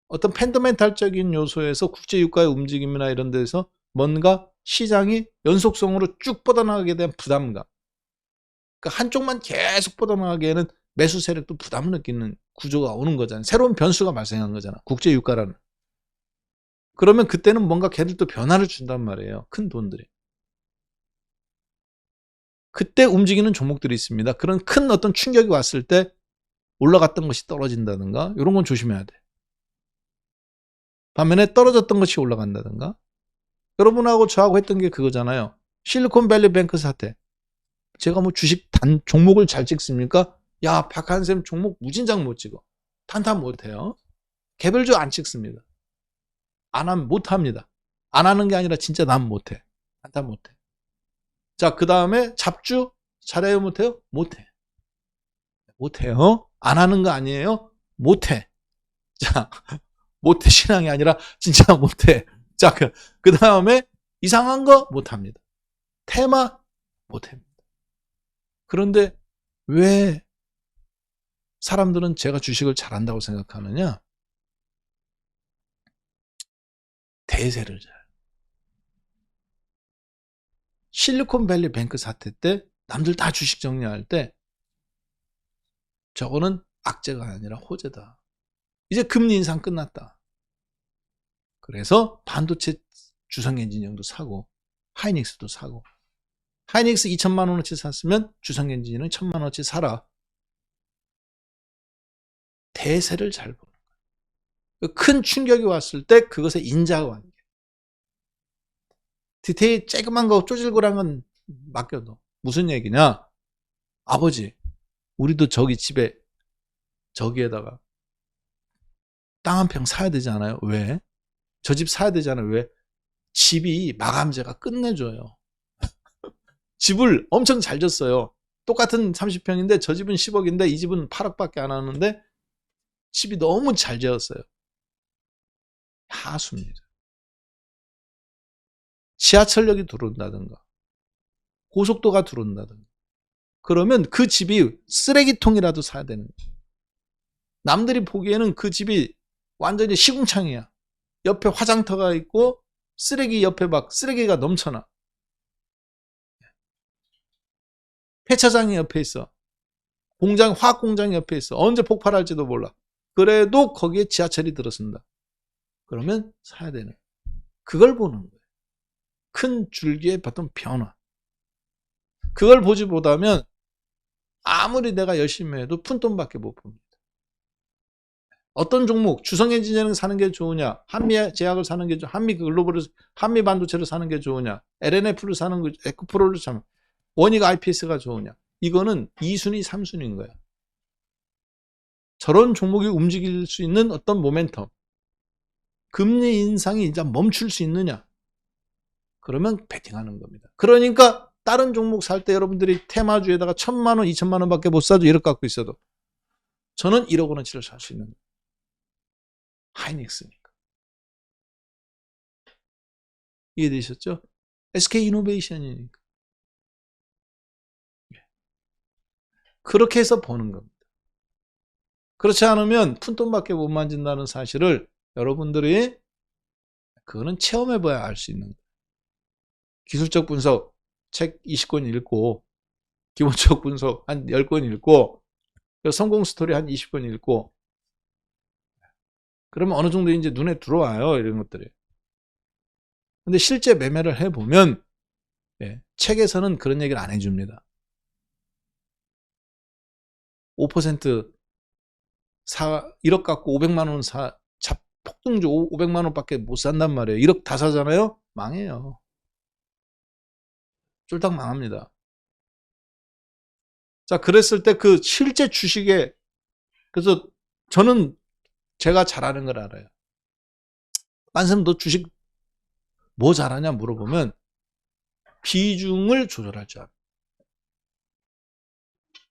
어떤 펀더멘탈적인 요소에서 국제유가의 움직임이나 이런 데서 뭔가 시장이 연속성으로 쭉 뻗어나가게 된 부담감. 그러니까 한쪽만 계속 뻗어나가기에는 매수 세력도 부담을 느끼는 구조가 오는 거잖아요. 새로운 변수가 발생한 거잖아. 국제유가라는. 그러면 그때는 뭔가 걔들도 변화를 준단 말이에요. 큰 돈들이. 그때 움직이는 종목들이 있습니다. 그런 큰 어떤 충격이 왔을 때 올라갔던 것이 떨어진다든가 이런 건 조심해야 돼. 반면에 떨어졌던 것이 올라간다든가. 여러분하고 저하고 했던 게 그거잖아요. 실리콘밸리 뱅크 사태. 제가 뭐 주식 종목을 잘 찍습니까? 야, 박한샘 종목 무진장 못 찍어. 탄탄 못해요. 개별주 안 찍습니다. 안 하면 못합니다. 안 하는 게 아니라 진짜 난 못해. 탄탄 못해. 자, 그 다음에 잡주 잘해요 못해요? 못해. 못해요. 안 하는 거 아니에요? 못해. 자, 못해 신앙이 아니라 진짜 못해. 자, 그 다음에 이상한 거 못합니다. 테마 못합니다. 그런데 왜 사람들은 제가 주식을 잘한다고 생각하느냐? 대세를 잘. 실리콘밸리 뱅크 사태 때 남들 다 주식 정리할 때 저거는 악재가 아니라 호재다. 이제 금리 인상 끝났다. 그래서 반도체 주성엔지니어도 사고 하이닉스도 사고 하이닉스 2천만 원어치 샀으면 주성엔지니어는 1,000만 원어치 사라. 대세를 잘 보는 거예요. 큰 충격이 왔을 때 그것에 인자관계. 디테일 쬐그만 거 쪼질고란 건 맡겨도. 무슨 얘기냐? 아버지, 우리도 저기 집에 저기에다가 땅 한 평 사야 되지 않아요? 왜? 저 집 사야 되잖아요. 왜? 집이 마감재가 끝내줘요. 집을 엄청 잘 졌어요. 똑같은 30평인데 저 집은 10억인데 이 집은 8억밖에 안 하는데 집이 너무 잘 지었어요. 하수입니다. 지하철역이 들어온다든가 고속도가 들어온다든가 그러면 그 집이 쓰레기통이라도 사야 되는 거예요. 남들이 보기에는 그 집이 완전히 시궁창이야. 옆에 화장터가 있고 쓰레기 옆에 막 쓰레기가 넘쳐나. 폐차장이 옆에 있어. 공장, 화학공장이 옆에 있어. 언제 폭발할지도 몰라. 그래도 거기에 지하철이 들어선다. 그러면 사야 되는. 그걸 보는 거예요. 큰 줄기의 어떤 변화. 그걸 보지 못하면 아무리 내가 열심히 해도 푼돈밖에 못 봅니다. 어떤 종목, 주성엔지니어링 사는 게 좋으냐, 한미제약을 사는 게 좋으냐, 한미글로벌을, 한미반도체를 사는 게 좋으냐, LNF를 사는 게, 에코프로를 사는, 원익 IPS가 좋으냐. 이거는 2순위, 3순위인 거야. 저런 종목이 움직일 수 있는 어떤 모멘텀, 금리 인상이 이제 멈출 수 있느냐. 그러면 베팅하는 겁니다. 그러니까 다른 종목 살 때 여러분들이 테마주에다가 1,000만 원, 2,000만 원밖에 못 사도 1억 갖고 있어도 저는 1억 원어치를 살 수 있는 거예요. 하이닉스니까. 이해되셨죠? SK이노베이션이니까. 그렇게 해서 버는 겁니다. 그렇지 않으면 푼돈밖에 못 만진다는 사실을 여러분들이 그거는 체험해봐야 알 수 있는 거예요. 기술적 분석 책 20권 읽고, 기본적 분석 한 10권 읽고, 성공 스토리 한 20권 읽고, 그러면 어느 정도 이제 눈에 들어와요, 이런 것들이. 근데 실제 매매를 해보면, 책에서는 그런 얘기를 안 해줍니다. 5% 1억 갖고 500만 원 폭등주 500만 원밖에 못 산단 말이에요. 1억 다 사잖아요? 망해요. 쫄딱 망합니다. 자, 그랬을 때 그 실제 주식에, 그래서 저는 제가 잘하는 걸 알아요. 빤쌤 너 주식 뭐 잘하냐 물어보면 비중을 조절할 줄 알아요.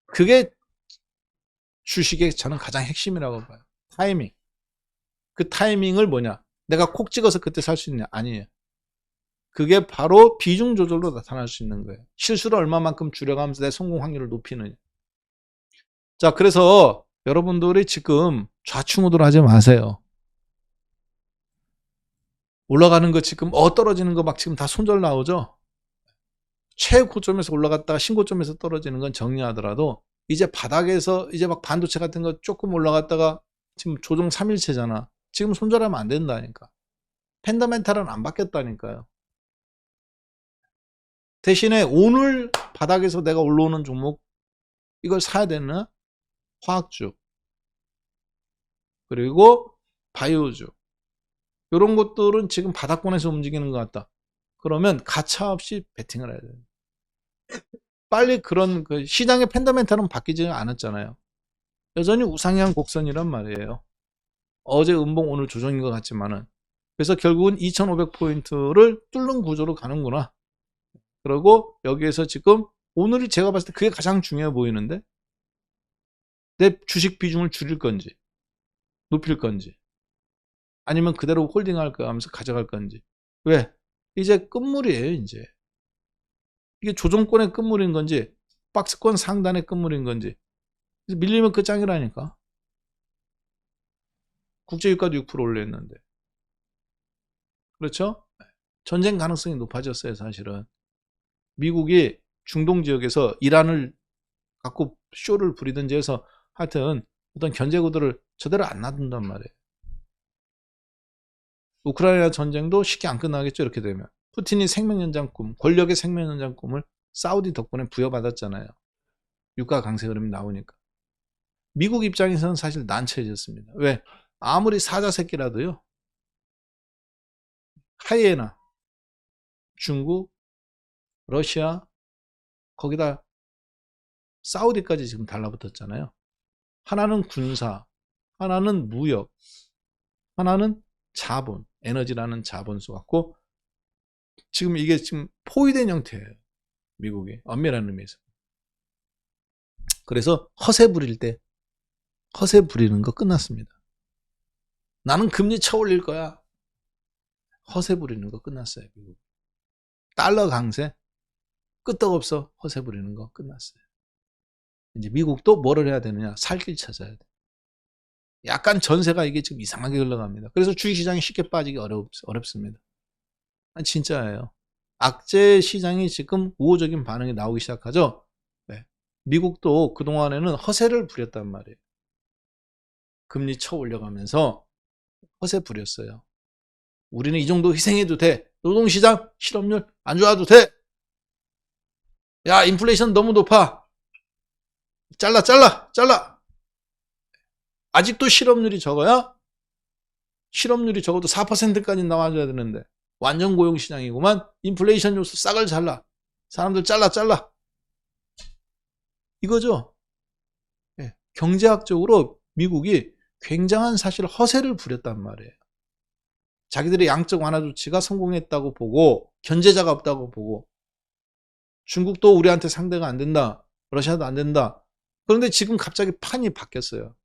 그게 주식의 저는 가장 핵심이라고 봐요. 타이밍. 그 타이밍을 뭐냐? 내가 콕 찍어서 그때 살 수 있냐? 아니에요. 그게 바로 비중 조절로 나타날 수 있는 거예요. 실수를 얼마만큼 줄여가면서 내 성공 확률을 높이느냐. 자, 그래서 여러분들이 지금 좌충우돌 하지 마세요. 올라가는 거 지금 떨어지는 거 막 지금 다 손절 나오죠? 최고점에서 올라갔다가 신고점에서 떨어지는 건 정리하더라도 이제 바닥에서 이제 막 반도체 같은 거 조금 올라갔다가 지금 조정 3일째잖아. 지금 손절하면 안 된다니까. 펜더멘탈은 안 바뀌었다니까요. 대신에 오늘 바닥에서 내가 올라오는 종목 이걸 사야 되나? 화학주 그리고 바이오주 이런 것들은 지금 바닥권에서 움직이는 것 같다. 그러면 가차없이 베팅을 해야 돼요. 빨리 그런 그 시장의 펜더멘탈은 바뀌지 않았잖아요. 여전히 우상향 곡선이란 말이에요. 어제 음봉 오늘 조정인 것 같지만은. 그래서 결국은 2500포인트를 뚫는 구조로 가는구나. 그리고 여기에서 지금 오늘이 제가 봤을 때 그게 가장 중요해 보이는데 내 주식 비중을 줄일 건지 높일 건지 아니면 그대로 홀딩할 거 하면서 가져갈 건지. 왜? 이제 끝물이에요. 이제 이게 조정권의 끝물인 건지 박스권 상단의 끝물인 건지 밀리면 끝장이라니까. 국제유가도 6% 올렸는데. 그렇죠? 전쟁 가능성이 높아졌어요. 사실은 미국이 중동 지역에서 이란을 갖고 쇼를 부리든지 해서 하여튼 어떤 견제구도를 저대로 안 놔둔단 말이에요. 우크라이나 전쟁도 쉽게 안 끝나겠죠. 이렇게 되면 푸틴이 생명연장 꿈, 권력의 생명연장 꿈을 사우디 덕분에 부여받았잖아요. 유가 강세 흐름이 나오니까. 미국 입장에서는 사실 난처해졌습니다. 왜? 아무리 사자 새끼라도요. 하이에나, 중국, 러시아, 거기다 사우디까지 지금 달라붙었잖아요. 하나는 군사, 하나는 무역, 하나는 자본, 에너지라는 자본수 갖고 지금 이게 지금 포위된 형태예요. 미국이 엄밀한 의미에서. 그래서 허세 부릴 때 허세 부리는 거 끝났습니다. 나는 금리 쳐올릴 거야. 허세 부리는 거 끝났어요. 미국. 달러 강세 끄떡없어 허세 부리는 거 끝났어요. 이제 미국도 뭐를 해야 되느냐? 살 길 찾아야 돼. 약간 전세가 이게 지금 이상하게 흘러갑니다. 그래서 주식시장이 쉽게 빠지기 어렵습니다. 진짜예요. 악재 시장이 지금 우호적인 반응이 나오기 시작하죠. 네. 미국도 그동안에는 허세를 부렸단 말이에요. 금리 쳐 올려가면서 허세 부렸어요. 우리는 이 정도 희생해도 돼. 노동시장 실업률 안 좋아도 돼. 야, 인플레이션 너무 높아. 잘라. 아직도 실업률이 적어야? 실업률이 적어도 4%까지 나와줘야 되는데 완전 고용시장이구만. 인플레이션 요소 싹을 잘라. 사람들 잘라. 이거죠. 네. 경제학적으로 미국이 굉장한 사실 허세를 부렸단 말이에요. 자기들의 양적 완화 조치가 성공했다고 보고 견제자가 없다고 보고 중국도 우리한테 상대가 안 된다. 러시아도 안 된다. 그런데 지금 갑자기 판이 바뀌었어요.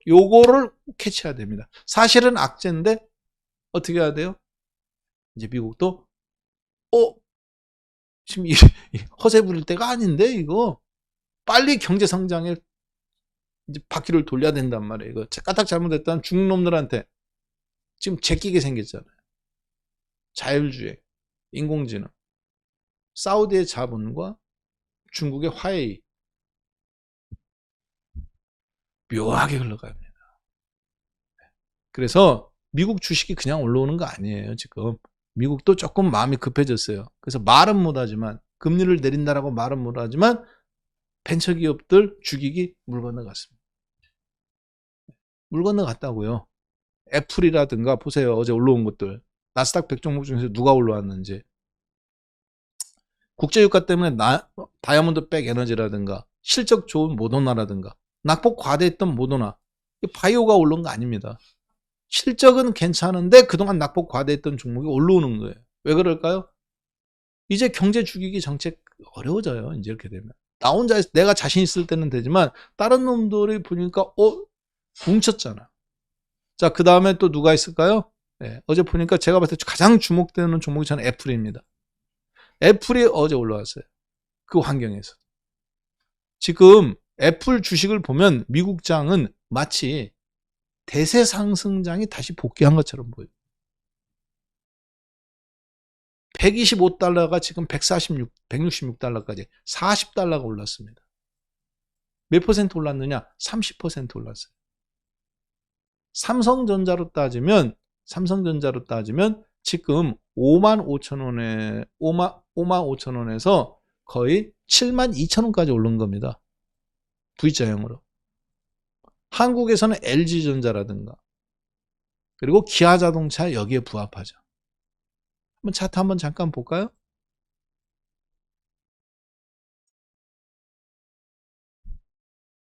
요거를 캐치해야 됩니다. 사실은 악재인데 어떻게 해야 돼요? 이제 미국도 지금 허세 부릴 때가 아닌데 이거 빨리 경제 성장에 이제 바퀴를 돌려야 된단 말이에요. 이거 까딱 잘못했다는 중국 놈들한테 지금 제끼게 생겼잖아요. 자율주의, 인공지능, 사우디의 자본과 중국의 화해의 묘하게 흘러갑니다. 그래서 미국 주식이 그냥 올라오는 거 아니에요. 지금 미국도 조금 마음이 급해졌어요. 그래서 말은 못하지만 금리를 내린다라고 말은 못하지만 벤처기업들 죽이기 물 건너갔습니다. 물 건너갔다고요. 애플이라든가 보세요. 어제 올라온 것들. 나스닥 100종목 중에서 누가 올라왔는지. 국제유가 때문에 다이아몬드백 에너지라든가 실적 좋은 모더나라든가 낙폭 과대했던 모더나 바이오가 올라온 거 아닙니다. 실적은 괜찮은데 그동안 낙폭 과대했던 종목이 올라오는 거예요. 왜 그럴까요? 이제 경제 죽이기 정책 어려워져요. 이제 이렇게 되면. 나 혼자 내가 자신 있을 때는 되지만 다른 놈들이 보니까 뭉쳤잖아. 자, 그 다음에 또 누가 있을까요? 네, 어제 보니까 제가 봤을 때 가장 주목되는 종목이 저는 애플입니다. 애플이 어제 올라왔어요. 그 환경에서. 지금 애플 주식을 보면 미국장은 마치 대세 상승장이 다시 복귀한 것처럼 보여요. 125달러가 지금 166달러까지 40달러가 올랐습니다. 몇 퍼센트 올랐느냐? 30% 올랐어요. 삼성전자로 따지면 지금 55,000원에서 거의 72,000원까지 오른 겁니다. V자형으로. 한국에서는 LG전자라든가 그리고 기아자동차 여기에 부합하죠. 한번 차트 한번 잠깐 볼까요?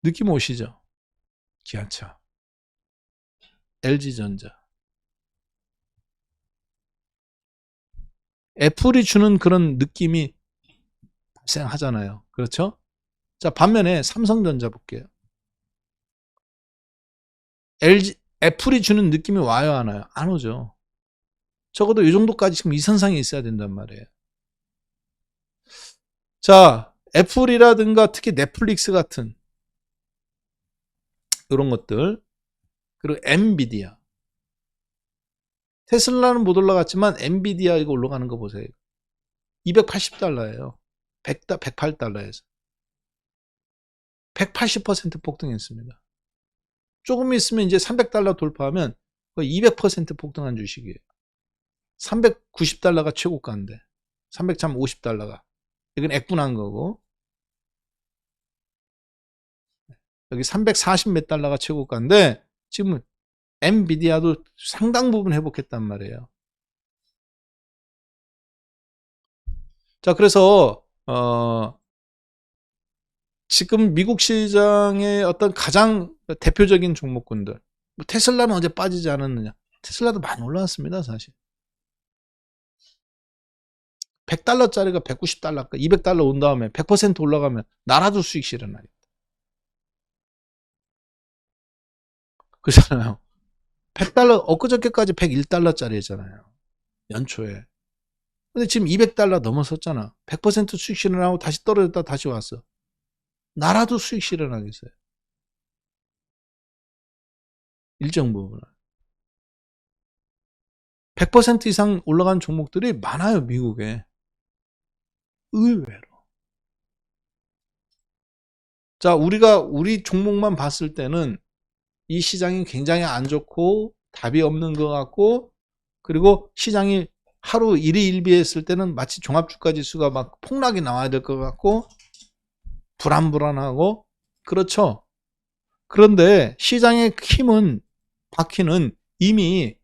느낌 오시죠? 기아차, LG전자. 애플이 주는 그런 느낌이 발생하잖아요. 그렇죠? 자, 반면에 삼성전자 볼게요. 애플이 주는 느낌이 와요, 안 와요? 안 오죠. 적어도 이 정도까지 지금 이선상에 있어야 된단 말이에요. 자, 애플이라든가 특히 넷플릭스 같은 이런 것들, 그리고 엔비디아. 테슬라는 못 올라갔지만 엔비디아 이거 올라가는 거 보세요. 280달러예요. 108달러에서. 180% 폭등했습니다. 조금 있으면 이제 300달러 돌파하면 거의 200% 폭등한 주식이에요. 390달러가 최고가인데 350달러가 이건 액분한 거고 여기 340 몇 달러가 최고가인데 지금 엔비디아도 상당 부분 회복했단 말이에요. 자, 그래서 지금 미국 시장의 어떤 가장 대표적인 종목군들, 테슬라는 어제 빠지지 않았느냐? 테슬라도 많이 올라왔습니다, 사실. 100달러짜리가 190달러, 200달러 온 다음에 100% 올라가면 나라도 수익 실현하겠다. 그렇잖아요. 100달러, 엊그저께까지 101달러짜리였잖아요. 연초에. 근데 지금 200달러 넘어섰잖아. 100% 수익 실현하고 다시 떨어졌다 다시 왔어. 나라도 수익 실현하겠어요. 일정 부분은. 100% 이상 올라간 종목들이 많아요, 미국에. 의외로. 자, 우리 종목만 봤을 때는 이 시장이 굉장히 안 좋고 답이 없는 것 같고 그리고 시장이 하루 일희일비했을 때는 마치 종합주가 지수가 막 폭락이 나와야 될 것 같고 불안불안하고 그렇죠. 그런데 시장의 힘은 바퀴는 이미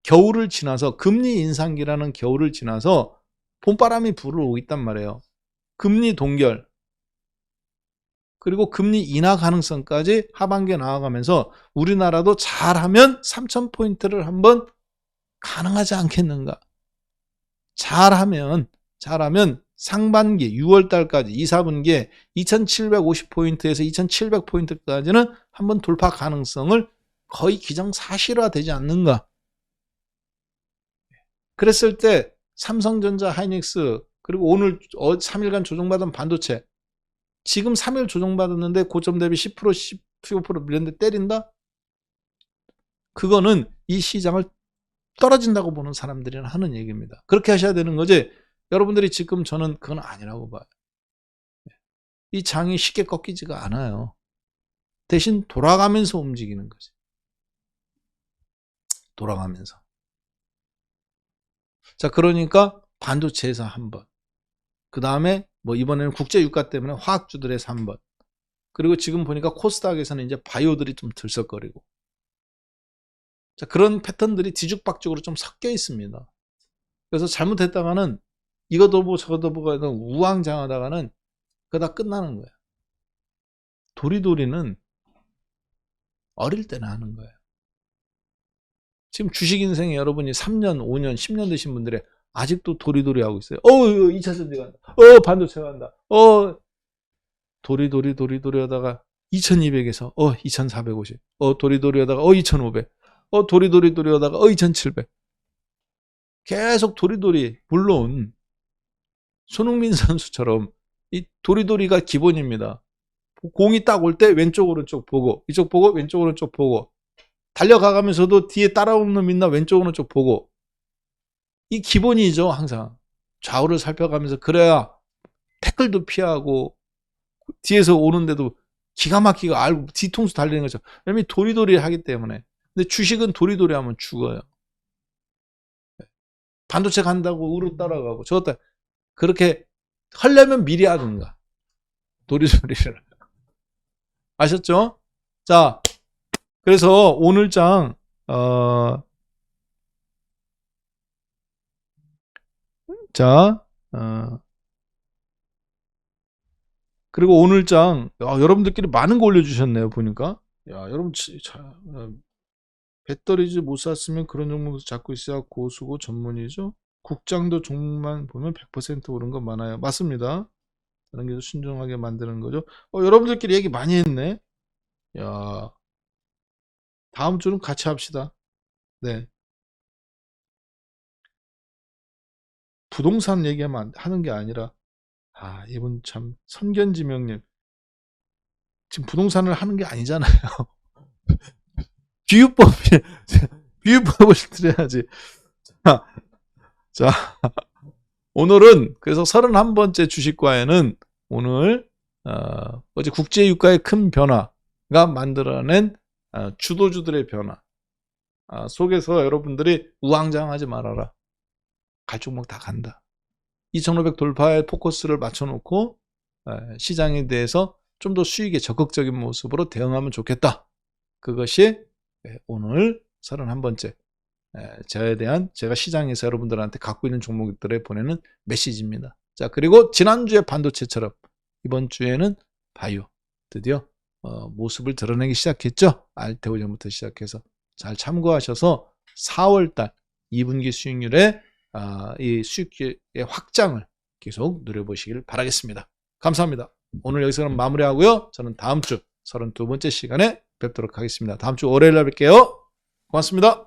겨울을 지나서 금리 인상기라는 겨울을 지나서 봄바람이 불어오고 있단 말이에요. 금리 동결 그리고 금리 인하 가능성까지 하반기에 나아가면서 우리나라도 잘하면 3,000포인트를 한번 가능하지 않겠는가. 잘하면 상반기 6월달까지 2, 4분기에 2750포인트에서 2700포인트까지는 한번 돌파 가능성을 거의 기정사실화되지 않는가. 그랬을 때 삼성전자, 하이닉스 그리고 오늘 3일간 조정받은 반도체 지금 3일 조정받았는데 고점 대비 10% 15% 밀렸는데 때린다? 그거는 이 시장을 떨어진다고 보는 사람들이 하는 얘기입니다. 그렇게 하셔야 되는 거지. 여러분들이 지금 저는 그건 아니라고 봐요. 이 장이 쉽게 꺾이지가 않아요. 대신 돌아가면서 움직이는 거지. 돌아가면서. 자, 그러니까 반도체에서 한 번. 그 다음에 뭐 이번에는 국제 유가 때문에 화학주들에서 한 번. 그리고 지금 보니까 코스닥에서는 이제 바이오들이 좀 들썩거리고. 자, 그런 패턴들이 뒤죽박죽으로 좀 섞여 있습니다. 그래서 잘못했다가는 이것도 보고 저것도 보고 우왕좌왕하다가는 그러다 끝나는 거예요. 도리도리는 어릴 때나 하는 거예요. 지금 주식 인생에 여러분이 3년, 5년, 10년 되신 분들이 아직도 도리도리 하고 있어요. 2차 전지 간다. 반도체 간다. 도리도리 하다가 2200에서 2450. 도리도리 하다가 2500. 도리도리 하다가 2700. 계속 도리도리. 물론 손흥민 선수처럼 이 도리도리가 기본입니다. 공이 딱 올 때 왼쪽 오른쪽 보고 이쪽 보고 왼쪽 오른쪽 보고 달려가면서도 뒤에 따라오는 놈 있나 왼쪽 오른쪽 보고 이 기본이죠. 항상 좌우를 살펴가면서 그래야 태클도 피하고 뒤에서 오는데도 기가 막히게 알고 뒤통수 달리는 거죠. 왜냐면 도리도리 하기 때문에. 근데 주식은 도리도리 하면 죽어요. 반도체 간다고 우르 따라가고 저것도 그렇게 하려면 미리 하든가. 도리도리를. 아셨죠? 자, 그래서 오늘 장 그리고 오늘 장 여러분들끼리 많은 거 올려주셨네요. 보니까 여러분 배터리즈 못 샀으면 그런 종목에서 잡고 있어야 고수고 전문이죠. 국장도 종목만 보면 100% 오른 거 많아요. 맞습니다. 다른 게 순종하게 만드는 거죠. 여러분들끼리 얘기 많이 했네. 야, 다음 주는 같이 합시다. 네. 부동산 얘기하면 하는 게 아니라 이분 참 선견지명님 지금 부동산을 하는 게 아니잖아요. 비유법을 드려야지. 자, 오늘은 그래서 31번째 주식과에는 오늘 어제 국제유가의 큰 변화가 만들어낸 주도주들의 변화 속에서 여러분들이 우왕좌왕하지 말아라. 갈 종목 다 간다. 2500 돌파에 포커스를 맞춰놓고 시장에 대해서 좀 더 수익에 적극적인 모습으로 대응하면 좋겠다. 그것이 오늘 31번째 제가 시장에서 여러분들한테 갖고 있는 종목들에 보내는 메시지입니다. 자, 그리고 지난주에 반도체처럼 이번 주에는 바이오 드디어 모습을 드러내기 시작했죠. 알테오전부터 시작해서 잘 참고하셔서 4월달 2분기 수익률에 이 수익의 확장을 계속 누려보시길 바라겠습니다. 감사합니다. 오늘 여기서 그럼 마무리하고요. 저는 다음 주 32번째 시간에 뵙도록 하겠습니다. 다음 주 월요일 날 뵐게요. 고맙습니다.